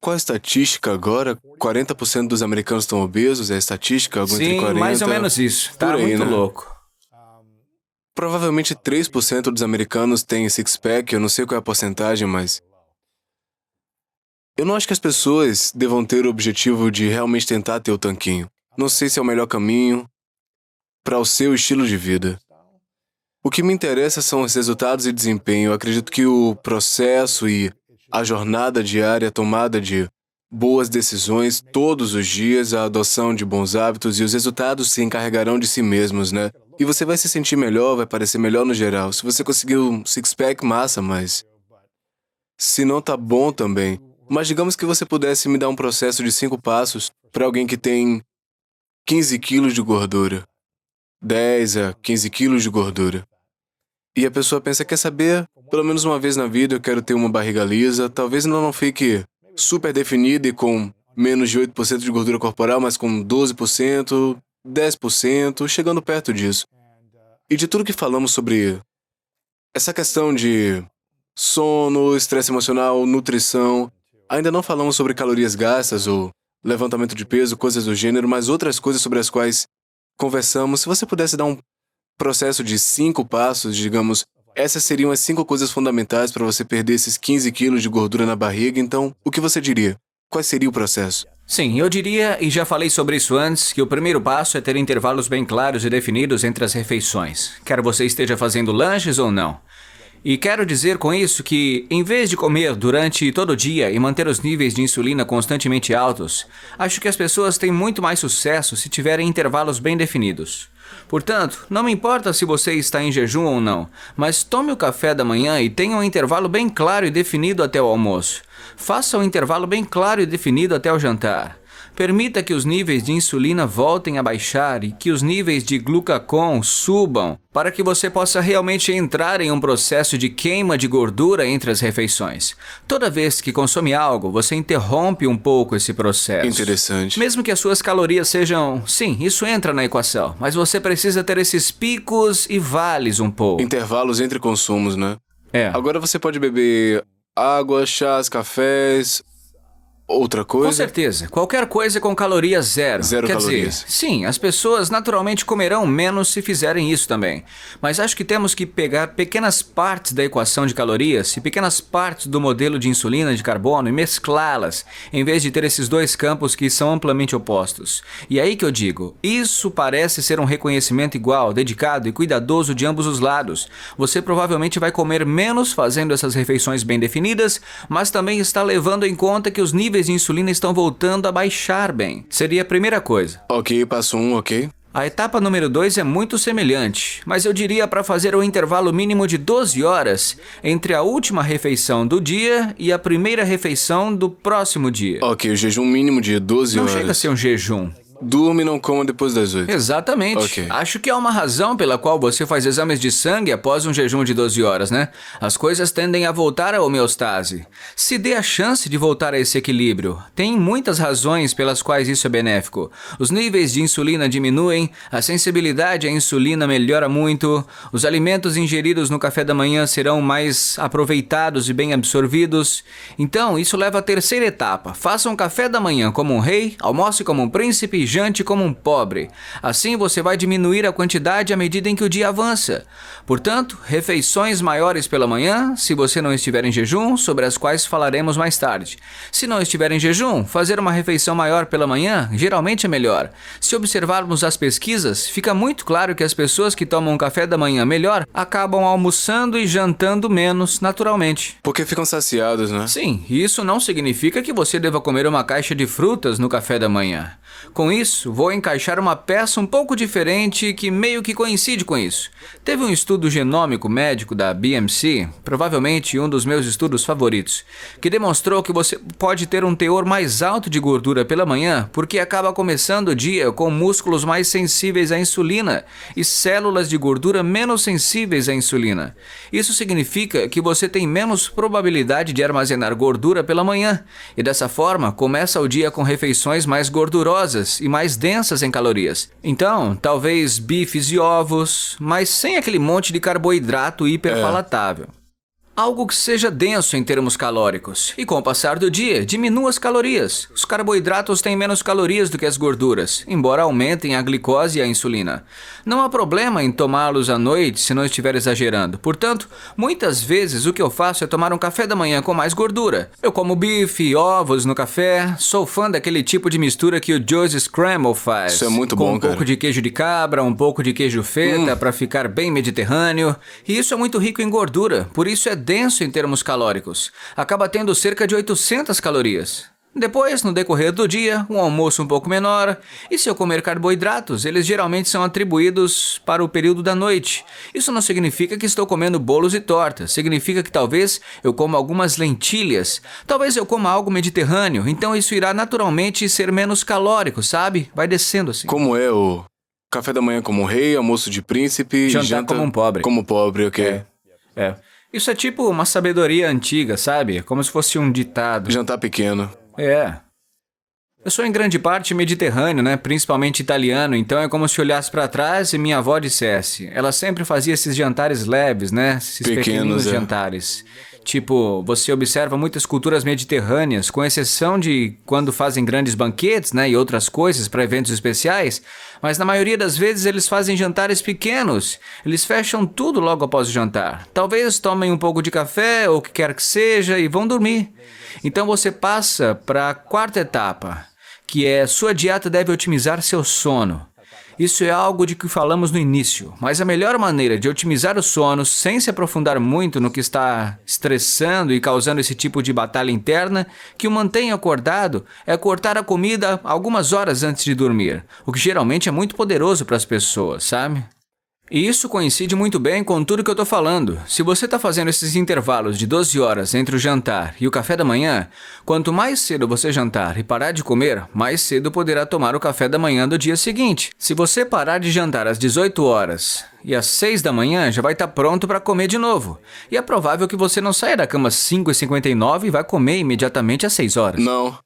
Qual a estatística agora? 40% dos americanos estão obesos? É a estatística? Algo entre Sim, 40... mais ou menos isso. Tá Por aí, muito né? louco. Provavelmente 3% dos americanos têm six-pack, eu não sei qual é a porcentagem, mas... Eu não acho que as pessoas devam ter o objetivo de realmente tentar ter o tanquinho. Não sei se é o melhor caminho para o seu estilo de vida. O que me interessa são os resultados e desempenho. Eu acredito que o processo e a jornada diária, a tomada de boas decisões todos os dias, a adoção de bons hábitos e os resultados se encarregarão de si mesmos, né? E você vai se sentir melhor, vai parecer melhor no geral. Se você conseguir um six-pack, massa, mas... Se não tá bom também. Mas digamos que você pudesse me dar um processo de 5 passos para alguém que tem 15 quilos de gordura. 10 a 15 quilos de gordura. E a pessoa pensa, quer saber? Pelo menos uma vez na vida eu quero ter uma barriga lisa. Talvez ela não fique super definida e com menos de 8% de gordura corporal, mas com 12%, 10%, chegando perto disso. E de tudo que falamos sobre essa questão de sono, estresse emocional, nutrição, ainda não falamos sobre calorias gastas ou levantamento de peso, coisas do gênero, mas outras coisas sobre as quais conversamos. Se você pudesse dar um processo de 5 passos, digamos, essas seriam as 5 coisas fundamentais para você perder esses 15 quilos de gordura na barriga, então, o que você diria? Qual seria o processo? Sim, eu diria, e já falei sobre isso antes, que o primeiro passo é ter intervalos bem claros e definidos entre as refeições, quer você esteja fazendo lanches ou não. E quero dizer com isso que, em vez de comer durante todo o dia e manter os níveis de insulina constantemente altos, acho que as pessoas têm muito mais sucesso se tiverem intervalos bem definidos. Portanto, não me importa se você está em jejum ou não, mas tome o café da manhã e tenha um intervalo bem claro e definido até o almoço. Faça um intervalo bem claro e definido até o jantar. Permita que os níveis de insulina voltem a baixar e que os níveis de glucagon subam para que você possa realmente entrar em um processo de queima de gordura entre as refeições. Toda vez que consome algo, você interrompe um pouco esse processo. Interessante. Mesmo que as suas calorias sejam... Sim, isso entra na equação, mas você precisa ter esses picos e vales um pouco. Intervalos entre consumos, né? É. Agora você pode beber água, chás, cafés, outra coisa? Com certeza. Qualquer coisa com caloria zero. Zero Quer calorias. dizer, sim, as pessoas naturalmente comerão menos se fizerem isso também. Mas acho que temos que pegar pequenas partes da equação de calorias e pequenas partes do modelo de insulina de carbono e mesclá-las, em vez de ter esses dois campos que são amplamente opostos. E aí que eu digo, isso parece ser um reconhecimento igual, dedicado e cuidadoso de ambos os lados. Você provavelmente vai comer menos fazendo essas refeições bem definidas, mas também está levando em conta que os níveis de insulina estão voltando a baixar bem. Seria a primeira coisa. Ok, passo 1, ok. A etapa número 2 é muito semelhante, mas eu diria para fazer um intervalo mínimo de 12 horas entre a última refeição do dia e a primeira refeição do próximo dia. Ok, o jejum mínimo de 12 Não horas. chega a ser um jejum. Durma e não coma depois das 8. Exatamente. Ok. Acho que há uma razão pela qual você faz exames de sangue após um jejum de 12 horas, né? As coisas tendem a voltar à homeostase. Se dê a chance de voltar a esse equilíbrio. Tem muitas razões pelas quais isso é benéfico. Os níveis de insulina diminuem, a sensibilidade à insulina melhora muito, os alimentos ingeridos no café da manhã serão mais aproveitados e bem absorvidos. Então, isso leva à terceira etapa. Faça um café da manhã como um rei, almoce como um príncipe e jante como um pobre. Assim você vai diminuir a quantidade à medida em que o dia avança. Portanto, refeições maiores pela manhã, se você não estiver em jejum, sobre as quais falaremos mais tarde. Se não estiver em jejum, fazer uma refeição maior pela manhã geralmente é melhor. Se observarmos as pesquisas, fica muito claro que as pessoas que tomam um café da manhã melhor acabam almoçando e jantando menos naturalmente. Porque ficam saciados, né? Sim, isso não significa que você deva comer uma caixa de frutas no café da manhã. Com isso, vou encaixar uma peça um pouco diferente que meio que coincide com isso. Teve um estudo genômico médico da BMC, provavelmente um dos meus estudos favoritos, que demonstrou que você pode ter um teor mais alto de gordura pela manhã porque acaba começando o dia com músculos mais sensíveis à insulina e células de gordura menos sensíveis à insulina. Isso significa que você tem menos probabilidade de armazenar gordura pela manhã e dessa forma começa o dia com refeições mais gordurosas e mais densas em calorias. Então, talvez bifes e ovos, mas sem aquele monte de carboidrato hiperpalatável. Algo que seja denso em termos calóricos. E com o passar do dia, diminua as calorias. Os carboidratos têm menos calorias do que as gorduras, embora aumentem a glicose e a insulina. Não há problema em tomá-los à noite se não estiver exagerando. Portanto, muitas vezes o que eu faço é tomar um café da manhã com mais gordura. Eu como bife e ovos no café. Sou fã daquele tipo de mistura que o Joe's Scramble faz. Isso é muito com bom, um pouco cara. de queijo de cabra, um pouco de queijo feta para ficar bem mediterrâneo. E isso é muito rico em gordura, por isso é denso em termos calóricos. Acaba tendo cerca de 800 calorias. Depois, no decorrer do dia, um almoço um pouco menor. E se eu comer carboidratos, eles geralmente são atribuídos para o período da noite. Isso não significa que estou comendo bolos e tortas. Significa que talvez eu coma algumas lentilhas. Talvez eu coma algo mediterrâneo. Então isso irá naturalmente ser menos calórico, sabe? Vai descendo assim. Como é o café da manhã como rei, almoço de príncipe, Jantar janta como um pobre. Como pobre, ok. É. Isso é tipo uma sabedoria antiga, sabe? Como se fosse um ditado. Jantar pequeno. É. Eu sou em grande parte mediterrâneo, né? Principalmente italiano, então é como se olhasse pra trás e minha avó dissesse. Ela sempre fazia esses jantares leves, né? Esses pequenos jantares. Tipo, você observa muitas culturas mediterrâneas, com exceção de quando fazem grandes banquetes, né? E outras coisas para eventos especiais, mas na maioria das vezes eles fazem jantares pequenos. Eles fecham tudo logo após o jantar. Talvez tomem um pouco de café ou o que quer que seja e vão dormir. Então você passa para a quarta etapa, que é sua dieta deve otimizar seu sono. Isso é algo de que falamos no início, mas a melhor maneira de otimizar o sono sem se aprofundar muito no que está estressando e causando esse tipo de batalha interna que o mantém acordado é cortar a comida algumas horas antes de dormir, o que geralmente é muito poderoso para as pessoas, sabe? E isso coincide muito bem com tudo que eu tô falando. Se você tá fazendo esses intervalos de 12 horas entre o jantar e o café da manhã, quanto mais cedo você jantar e parar de comer, mais cedo poderá tomar o café da manhã do dia seguinte. Se você parar de jantar às 18 horas e às 6 da manhã, já vai estar pronto para comer de novo. E é provável que você não saia da cama às 5h59 e vai comer imediatamente às 6 horas. Não.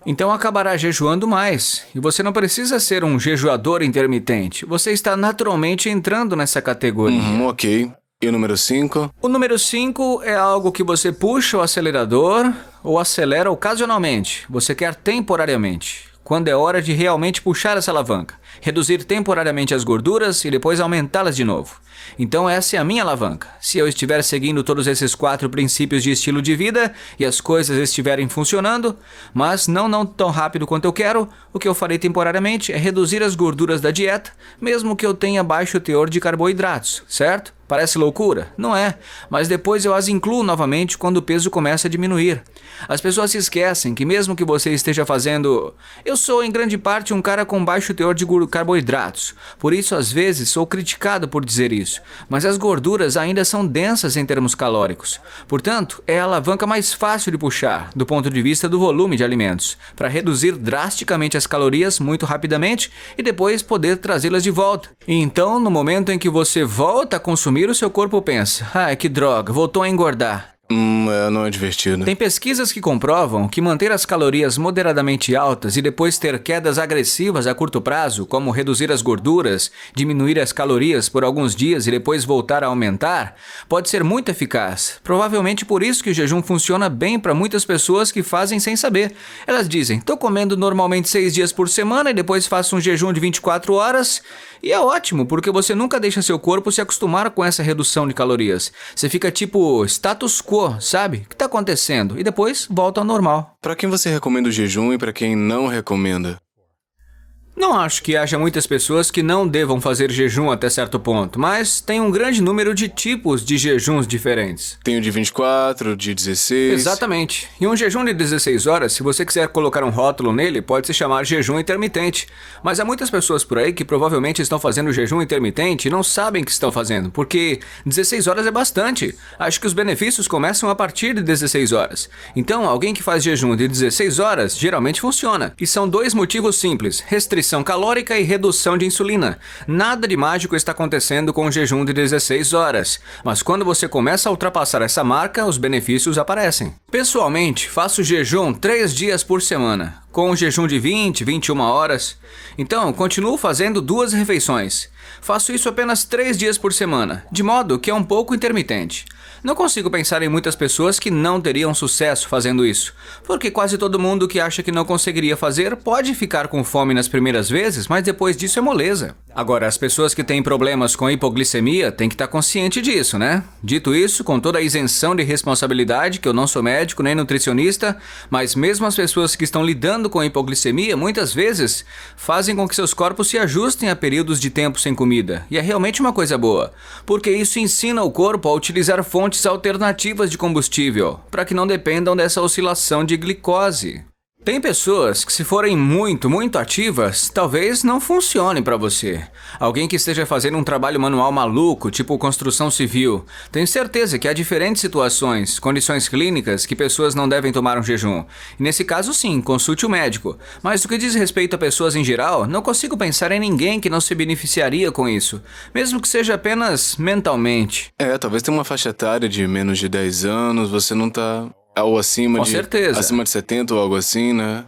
Então acabará jejuando mais. E você não precisa ser um jejuador intermitente. Você está naturalmente entrando nessa categoria. Ok. E o número 5? O número 5 é algo que você puxa o acelerador ou acelera ocasionalmente. Você quer temporariamente. Quando é hora de realmente puxar essa alavanca. Reduzir temporariamente as gorduras e depois aumentá-las de novo. Então essa é a minha alavanca. Se eu estiver seguindo todos esses 4 princípios de estilo de vida e as coisas estiverem funcionando, mas não tão rápido quanto eu quero, o que eu farei temporariamente é reduzir as gorduras da dieta, mesmo que eu tenha baixo teor de carboidratos, certo? Parece loucura? Não é, mas depois eu as incluo novamente quando o peso começa a diminuir. As pessoas se esquecem que mesmo que você esteja fazendo... Eu sou em grande parte um cara com baixo teor de carboidratos, por isso às vezes sou criticado por dizer isso, mas as gorduras ainda são densas em termos calóricos. Portanto, é a alavanca mais fácil de puxar, do ponto de vista do volume de alimentos, para reduzir drasticamente as calorias muito rapidamente e depois poder trazê-las de volta. E então, no momento em que você volta a consumir, o seu corpo pensa, que droga, voltou a engordar. Não é divertido. Tem pesquisas que comprovam que manter as calorias moderadamente altas e depois ter quedas agressivas a curto prazo, como reduzir as gorduras, diminuir as calorias por alguns dias e depois voltar a aumentar, pode ser muito eficaz. Provavelmente por isso que o jejum funciona bem para muitas pessoas que fazem sem saber. Elas dizem, tô comendo normalmente 6 dias por semana e depois faço um jejum de 24 horas... E é ótimo, porque você nunca deixa seu corpo se acostumar com essa redução de calorias. Você fica tipo status quo, sabe? O que está acontecendo? E depois volta ao normal. Para quem você recomenda o jejum e para quem não recomenda? Não acho que haja muitas pessoas que não devam fazer jejum até certo ponto, mas tem um grande número de tipos de jejuns diferentes. Tem o de 24, de 16... Exatamente. E um jejum de 16 horas, se você quiser colocar um rótulo nele, pode se chamar jejum intermitente. Mas há muitas pessoas por aí que provavelmente estão fazendo jejum intermitente e não sabem que estão fazendo, porque 16 horas é bastante. Acho que os benefícios começam a partir de 16 horas. Então, alguém que faz jejum de 16 horas geralmente funciona. E são 2 motivos simples: restrição calórica e redução de insulina. Nada de mágico está acontecendo com o jejum de 16 horas, mas quando você começa a ultrapassar essa marca, os benefícios aparecem. Pessoalmente, faço jejum 3 dias por semana, com um jejum de 20, 21 horas. Então, continuo fazendo 2 refeições. Faço isso apenas 3 dias por semana, de modo que é um pouco intermitente. Não consigo pensar em muitas pessoas que não teriam sucesso fazendo isso, porque quase todo mundo que acha que não conseguiria fazer pode ficar com fome nas primeiras vezes, mas depois disso é moleza. Agora, as pessoas que têm problemas com hipoglicemia têm que estar consciente disso, né? Dito isso, com toda a isenção de responsabilidade, que eu não sou médico nem nutricionista, mas mesmo as pessoas que estão lidando com hipoglicemia muitas vezes fazem com que seus corpos se ajustem a períodos de tempo sem comida, e é realmente uma coisa boa, porque isso ensina o corpo a utilizar fontes alternativas de combustível, para que não dependam dessa oscilação de glicose. Tem pessoas que, se forem muito ativas, talvez não funcione para você. Alguém que esteja fazendo um trabalho manual maluco, tipo construção civil. Tenho certeza que há diferentes situações, condições clínicas, que pessoas não devem tomar um jejum. E nesse caso sim, consulte o médico. Mas no que diz respeito a pessoas em geral, não consigo pensar em ninguém que não se beneficiaria com isso. Mesmo que seja apenas mentalmente. Talvez tenha uma faixa etária de menos de 10 anos, você não tá... Ou acima acima de 70 ou algo assim, né?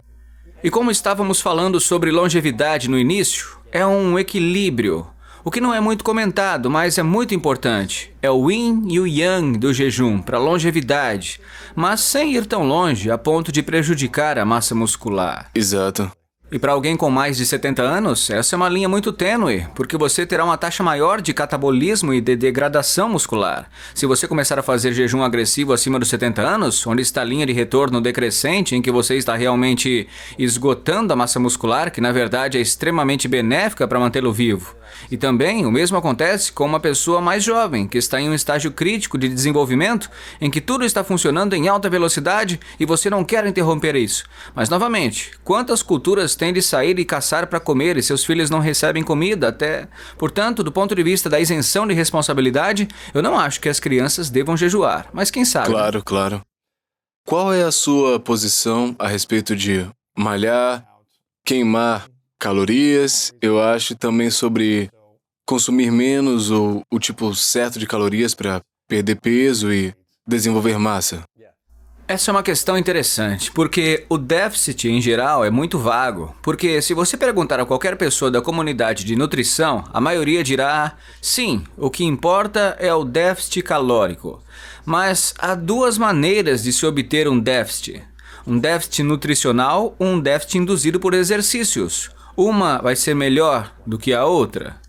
E como estávamos falando sobre longevidade no início, é um equilíbrio. O que não é muito comentado, mas é muito importante. É o yin e o yang do jejum para longevidade, mas sem ir tão longe a ponto de prejudicar a massa muscular. Exato. E para alguém com mais de 70 anos, essa é uma linha muito tênue, porque você terá uma taxa maior de catabolismo e de degradação muscular. Se você começar a fazer jejum agressivo acima dos 70 anos, onde está a linha de retorno decrescente, em que você está realmente esgotando a massa muscular, que na verdade é extremamente benéfica para mantê-lo vivo. E também o mesmo acontece com uma pessoa mais jovem, que está em um estágio crítico de desenvolvimento, em que tudo está funcionando em alta velocidade e você não quer interromper isso. Mas novamente, quantas culturas têm de sair e caçar para comer e seus filhos não recebem comida até. Portanto, do ponto de vista da isenção de responsabilidade, eu não acho que as crianças devam jejuar, mas quem sabe? Claro, claro. Qual é a sua posição a respeito de malhar, queimar calorias? Eu acho também sobre consumir menos ou o tipo certo de calorias para perder peso e desenvolver massa. Essa é uma questão interessante, porque o déficit em geral é muito vago. Porque se você perguntar a qualquer pessoa da comunidade de nutrição, a maioria dirá, sim, o que importa é o déficit calórico. Mas há duas maneiras de se obter um déficit. Um déficit nutricional ou um déficit induzido por exercícios. Uma vai ser melhor do que a outra.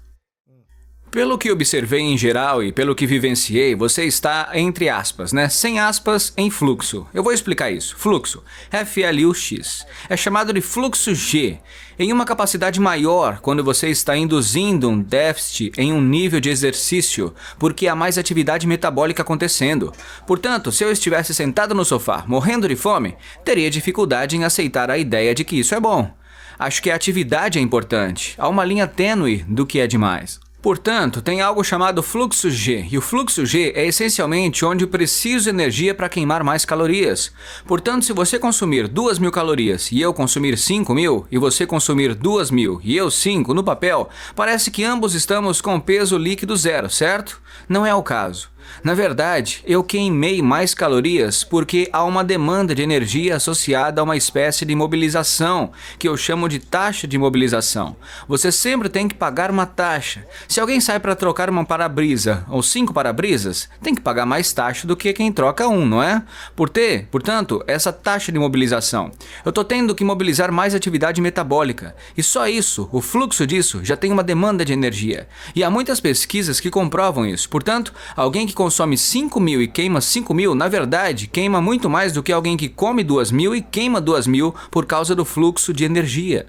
Pelo que observei em geral e pelo que vivenciei, você está, entre aspas, sem aspas, em fluxo. Eu vou explicar isso. Fluxo, F-L-U-X, é chamado de fluxo G, em uma capacidade maior quando você está induzindo um déficit em um nível de exercício, porque há mais atividade metabólica acontecendo. Portanto, se eu estivesse sentado no sofá, morrendo de fome, teria dificuldade em aceitar a ideia de que isso é bom. Acho que a atividade é importante. Há uma linha tênue do que é demais. Portanto, tem algo chamado fluxo G, e o fluxo G é essencialmente onde eu preciso de energia para queimar mais calorias. Portanto, se você consumir 2.000 calorias e eu consumir 5.000, e você consumir 2.000 e eu 5 no papel, parece que ambos estamos com peso líquido zero, certo? Não é o caso. Na verdade, eu queimei mais calorias porque há uma demanda de energia associada a uma espécie de mobilização, que eu chamo de taxa de mobilização. Você sempre tem que pagar uma taxa. Se alguém sai para trocar uma para-brisa ou 5 para-brisas, tem que pagar mais taxa do que quem troca um, não é? Portanto, essa taxa de mobilização. Eu estou tendo que mobilizar mais atividade metabólica. E só isso, o fluxo disso, já tem uma demanda de energia. E há muitas pesquisas que comprovam isso. Portanto, alguém que consome 5.000 e queima 5.000, na verdade, queima muito mais do que alguém que come 2.000 e queima 2.000 por causa do fluxo de energia.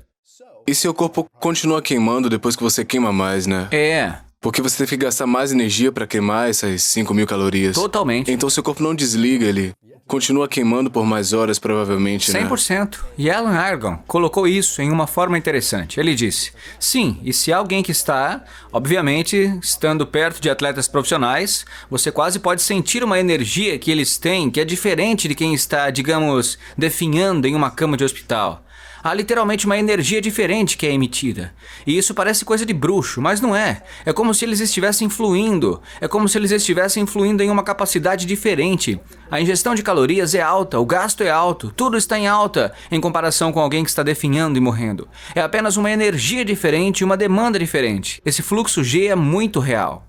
E seu corpo continua queimando depois que você queima mais, né? É. Porque você teve que gastar mais energia para queimar essas 5.000 calorias. Totalmente. Então seu corpo não desliga, ele continua queimando por mais horas, provavelmente, né? 100%. E Alan Aragon colocou isso em uma forma interessante. Ele disse, sim, e se alguém que está, obviamente, estando perto de atletas profissionais, você quase pode sentir uma energia que eles têm que é diferente de quem está, digamos, definhando em uma cama de hospital. Há literalmente uma energia diferente que é emitida. E isso parece coisa de bruxo, mas não é. É como se eles estivessem fluindo. É como se eles estivessem fluindo em uma capacidade diferente. A ingestão de calorias é alta, o gasto é alto, tudo está em alta em comparação com alguém que está definhando e morrendo. É apenas uma energia diferente e uma demanda diferente. Esse fluxo G é muito real.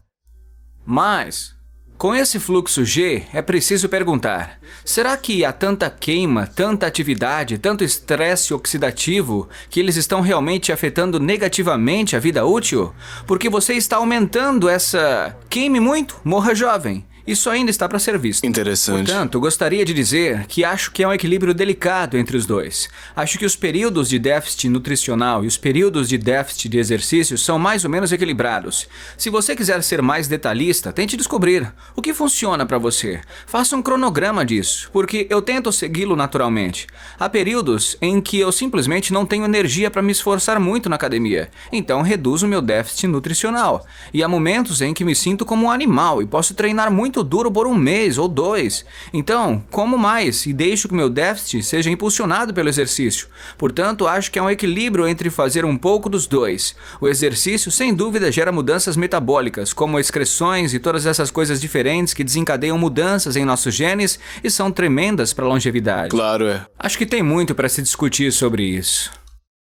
Mas com esse fluxo G, é preciso perguntar, será que há tanta queima, tanta atividade, tanto estresse oxidativo, que eles estão realmente afetando negativamente a vida útil? Porque você está aumentando essa queime muito, morra jovem. Isso ainda está para ser visto. Interessante. Portanto, gostaria de dizer que acho que é um equilíbrio delicado entre os dois. Acho que os períodos de déficit nutricional e os períodos de déficit de exercício são mais ou menos equilibrados. Se você quiser ser mais detalhista, tente descobrir o que funciona para você. Faça um cronograma disso, porque eu tento segui-lo naturalmente. Há períodos em que eu simplesmente não tenho energia para me esforçar muito na academia, então reduzo meu déficit nutricional. E há momentos em que me sinto como um animal e posso treinar muito duro por 1 mês ou 2. Então, como mais e deixo que meu déficit seja impulsionado pelo exercício. Portanto, acho que é um equilíbrio entre fazer um pouco dos dois. O exercício, sem dúvida, gera mudanças metabólicas, como excreções e todas essas coisas diferentes que desencadeiam mudanças em nossos genes e são tremendas para a longevidade. Claro, é. Acho que tem muito para se discutir sobre isso.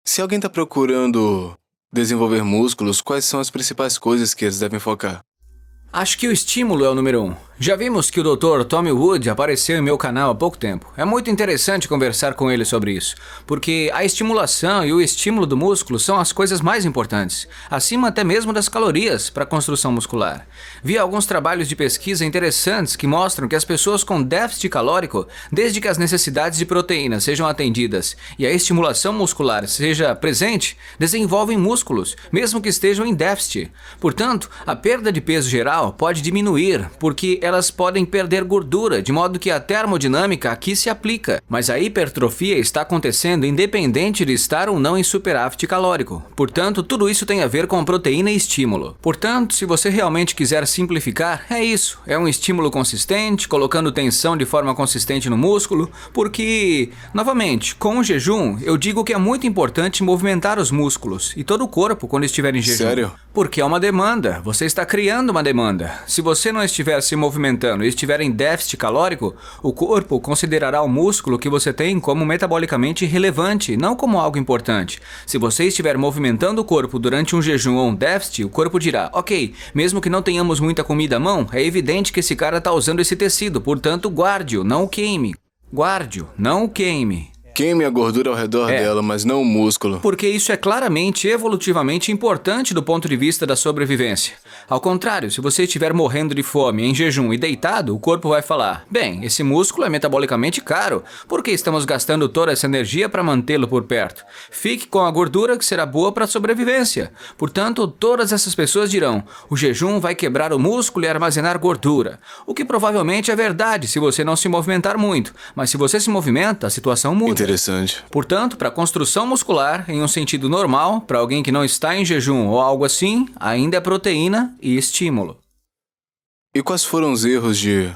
Se alguém está procurando desenvolver músculos, quais são as principais coisas que eles devem focar? Acho que o estímulo é o número 1. Já vimos que o Dr. Tommy Wood apareceu em meu canal há pouco tempo. É muito interessante conversar com ele sobre isso, porque a estimulação e o estímulo do músculo são as coisas mais importantes, acima até mesmo das calorias para a construção muscular. Vi alguns trabalhos de pesquisa interessantes que mostram que as pessoas com déficit calórico, desde que as necessidades de proteína sejam atendidas e a estimulação muscular seja presente, desenvolvem músculos, mesmo que estejam em déficit. Portanto, a perda de peso geral pode diminuir, porque elas podem perder gordura, de modo que a termodinâmica aqui se aplica. Mas a hipertrofia está acontecendo independente de estar ou não em superávit calórico. Portanto, tudo isso tem a ver com proteína e estímulo. Portanto, se você realmente quiser simplificar, é isso. É um estímulo consistente, colocando tensão de forma consistente no músculo, porque, novamente, com o jejum, eu digo que é muito importante movimentar os músculos e todo o corpo quando estiver em jejum. Sério? Porque é uma demanda. Você está criando uma demanda. Se você não estiver se movimentando e estiver em déficit calórico, o corpo considerará o músculo que você tem como metabolicamente relevante, não como algo importante. Se você estiver movimentando o corpo durante um jejum ou um déficit, o corpo dirá, ok, mesmo que não tenhamos muita comida à mão, é evidente que esse cara está usando esse tecido, portanto guarde-o, não o queime. Guarde-o, não o queime. Queime a gordura ao redor dela, mas não o músculo. Porque isso é claramente evolutivamente importante do ponto de vista da sobrevivência. Ao contrário, se você estiver morrendo de fome em jejum e deitado, o corpo vai falar, bem, esse músculo é metabolicamente caro, por que estamos gastando toda essa energia para mantê-lo por perto? Fique com a gordura que será boa para a sobrevivência. Portanto, todas essas pessoas dirão, o jejum vai quebrar o músculo e armazenar gordura. O que provavelmente é verdade se você não se movimentar muito, mas se você se movimenta, a situação muda. Interessante. Portanto, para a construção muscular, em um sentido normal, para alguém que não está em jejum ou algo assim, ainda é proteína e estímulo. E quais foram os erros de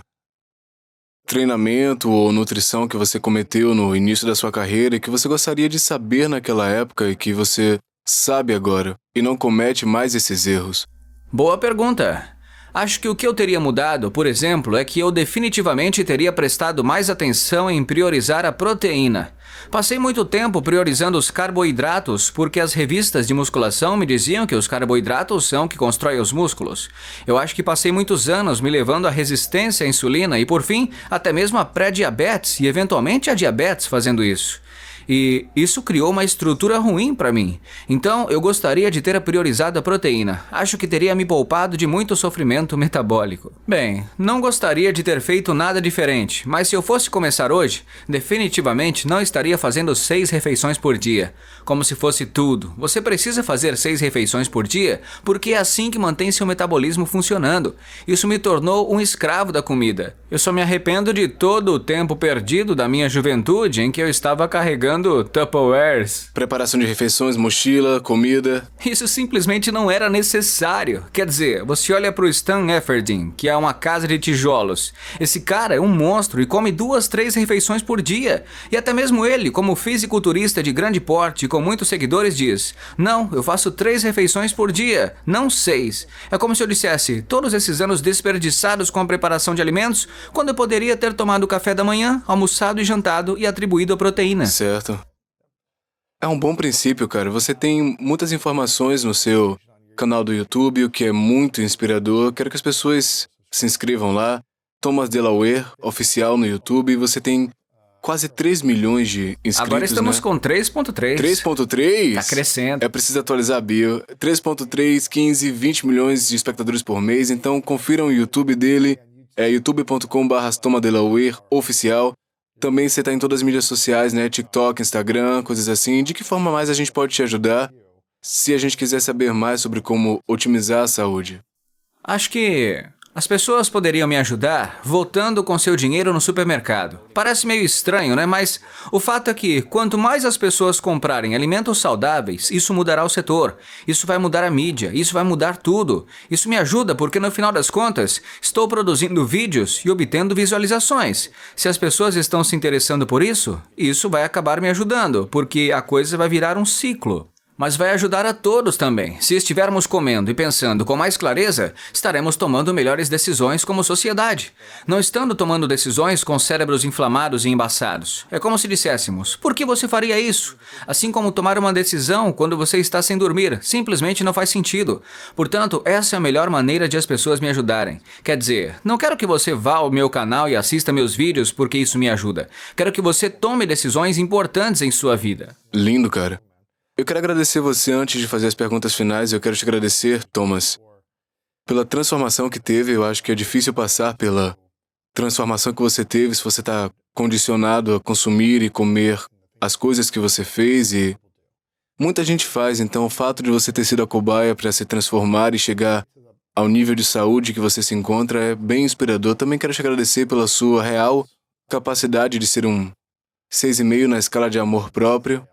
treinamento ou nutrição que você cometeu no início da sua carreira e que você gostaria de saber naquela época e que você sabe agora e não comete mais esses erros? Boa pergunta. Acho que o que eu teria mudado, por exemplo, é que eu definitivamente teria prestado mais atenção em priorizar a proteína. Passei muito tempo priorizando os carboidratos porque as revistas de musculação me diziam que os carboidratos são o que constrói os músculos. Eu acho que passei muitos anos me levando à resistência à insulina e, por fim, até mesmo a pré-diabetes e, eventualmente, a diabetes fazendo isso. E isso criou uma estrutura ruim para mim. Então, eu gostaria de ter priorizado a proteína. Acho que teria me poupado de muito sofrimento metabólico. Bem, não gostaria de ter feito nada diferente, mas se eu fosse começar hoje, definitivamente não estaria fazendo 6 refeições por dia. Como se fosse tudo. Você precisa fazer 6 refeições por dia porque é assim que mantém seu metabolismo funcionando. Isso me tornou um escravo da comida. Eu só me arrependo de todo o tempo perdido da minha juventude em que eu estava carregando Tupperwares. Preparação de refeições, mochila, comida. Isso simplesmente não era necessário. Quer dizer, você olha para o Stan Efferding, que é uma casa de tijolos. Esse cara é um monstro e come 2, 3 refeições por dia. E até mesmo ele, como fisiculturista de grande porte e com muitos seguidores, diz: não, eu faço 3 refeições por dia, não 6. É como se eu dissesse, todos esses anos desperdiçados com a preparação de alimentos, quando eu poderia ter tomado café da manhã, almoçado e jantado e atribuído a proteína. Certo. É um bom princípio, cara. Você tem muitas informações no seu canal do YouTube, o que é muito inspirador. Quero que as pessoas se inscrevam lá. Thomas Delaware, oficial no YouTube. Você tem quase 3 milhões de inscritos, Agora estamos né? com 3.3. 3.3? Tá crescendo. É preciso atualizar a bio. 3.3, 15, 20 milhões de espectadores por mês. Então, confiram o YouTube dele. É youtube.com/ThomasDelaware oficial. Também você está em todas as mídias sociais, né? TikTok, Instagram, coisas assim. De que forma mais a gente pode te ajudar se a gente quiser saber mais sobre como otimizar a saúde? Acho que as pessoas poderiam me ajudar votando com seu dinheiro no supermercado. Parece meio estranho, né? Mas o fato é que quanto mais as pessoas comprarem alimentos saudáveis, isso mudará o setor. Isso vai mudar a mídia. Isso vai mudar tudo. Isso me ajuda porque no final das contas, estou produzindo vídeos e obtendo visualizações. Se as pessoas estão se interessando por isso, isso vai acabar me ajudando, porque a coisa vai virar um ciclo. Mas vai ajudar a todos também. Se estivermos comendo e pensando com mais clareza, estaremos tomando melhores decisões como sociedade. Não estando tomando decisões com cérebros inflamados e embaçados. É como se disséssemos, por que você faria isso? Assim como tomar uma decisão quando você está sem dormir, simplesmente não faz sentido. Portanto, essa é a melhor maneira de as pessoas me ajudarem. Quer dizer, não quero que você vá ao meu canal e assista meus vídeos porque isso me ajuda. Quero que você tome decisões importantes em sua vida. Lindo, cara. Eu quero agradecer você antes de fazer as perguntas finais. Eu quero te agradecer, Thomas, pela transformação que teve. Eu acho que é difícil passar pela transformação que você teve se você está condicionado a consumir e comer as coisas que você fez e muita gente faz. Então, o fato de você ter sido a cobaia para se transformar e chegar ao nível de saúde que você se encontra é bem inspirador. Também quero te agradecer pela sua real capacidade de ser um 6,5 na escala de amor próprio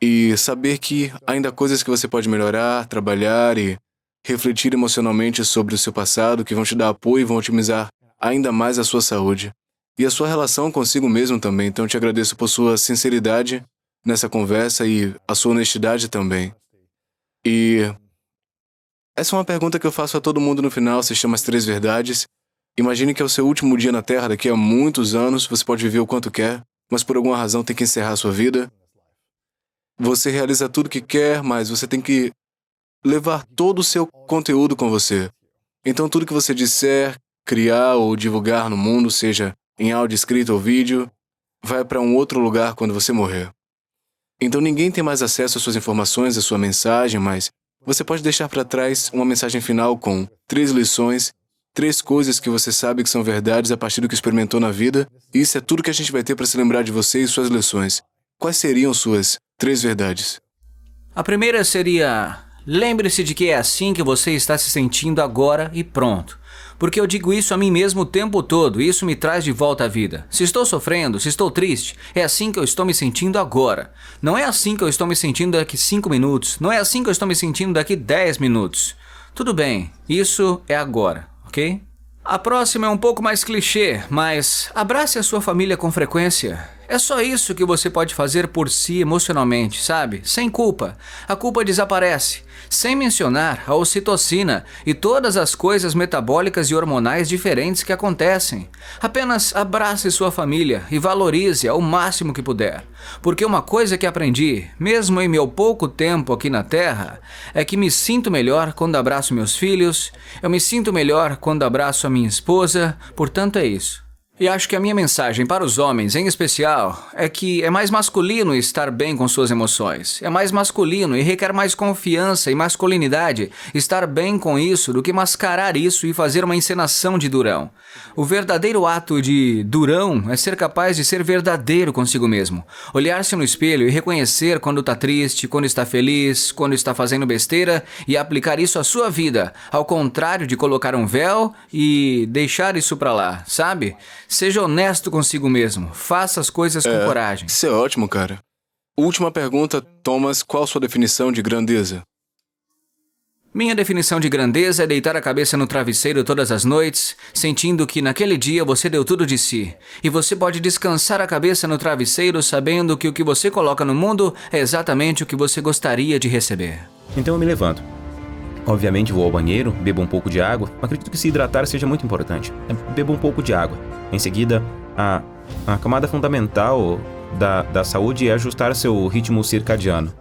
e saber que ainda há coisas que você pode melhorar, trabalhar e refletir emocionalmente sobre o seu passado que vão te dar apoio e vão otimizar ainda mais a sua saúde. E a sua relação consigo mesmo também. Então eu te agradeço por sua sinceridade nessa conversa e a sua honestidade também. E essa é uma pergunta que eu faço a todo mundo no final, se chama as 3 verdades. Imagine que é o seu último dia na Terra, daqui a muitos anos, você pode viver o quanto quer, mas por alguma razão tem que encerrar a sua vida. Você realiza tudo que quer, mas você tem que levar todo o seu conteúdo com você. Então tudo que você disser, criar ou divulgar no mundo, seja em áudio, escrito ou vídeo, vai para um outro lugar quando você morrer. Então ninguém tem mais acesso às suas informações, à sua mensagem, mas você pode deixar para trás uma mensagem final com 3 lições, 3 coisas que você sabe que são verdades a partir do que experimentou na vida, e isso é tudo que a gente vai ter para se lembrar de você e suas lições. Quais seriam suas 3 verdades? A primeira seria: lembre-se de que é assim que você está se sentindo agora e pronto. Porque eu digo isso a mim mesmo o tempo todo e isso me traz de volta à vida. Se estou sofrendo, se estou triste, é assim que eu estou me sentindo agora. Não é assim que eu estou me sentindo daqui 5 minutos. Não é assim que eu estou me sentindo daqui 10 minutos. Tudo bem, isso é agora, ok? A próxima é um pouco mais clichê, mas abrace a sua família com frequência. É só isso que você pode fazer por si emocionalmente, sabe? Sem culpa. A culpa desaparece. Sem mencionar a ocitocina e todas as coisas metabólicas e hormonais diferentes que acontecem. Apenas abrace sua família e valorize ao máximo que puder. Porque uma coisa que aprendi, mesmo em meu pouco tempo aqui na Terra, é que me sinto melhor quando abraço meus filhos, eu me sinto melhor quando abraço a minha esposa, portanto é isso. E acho que a minha mensagem para os homens, em especial, é que é mais masculino estar bem com suas emoções. É mais masculino e requer mais confiança e masculinidade estar bem com isso do que mascarar isso e fazer uma encenação de durão. O verdadeiro ato de durão é ser capaz de ser verdadeiro consigo mesmo. Olhar-se no espelho e reconhecer quando está triste, quando está feliz, quando está fazendo besteira e aplicar isso à sua vida, ao contrário de colocar um véu e deixar isso pra lá, sabe? Seja honesto consigo mesmo. Faça as coisas com coragem. Isso é ótimo, cara. Última pergunta, Thomas. Qual a sua definição de grandeza? Minha definição de grandeza é deitar a cabeça no travesseiro todas as noites, sentindo que naquele dia você deu tudo de si. E você pode descansar a cabeça no travesseiro sabendo que o que você coloca no mundo é exatamente o que você gostaria de receber. Então eu me levanto. Obviamente vou ao banheiro, bebo um pouco de água. Acredito que se hidratar seja muito importante. Bebo um pouco de água. Em seguida, a camada fundamental da saúde é ajustar seu ritmo circadiano.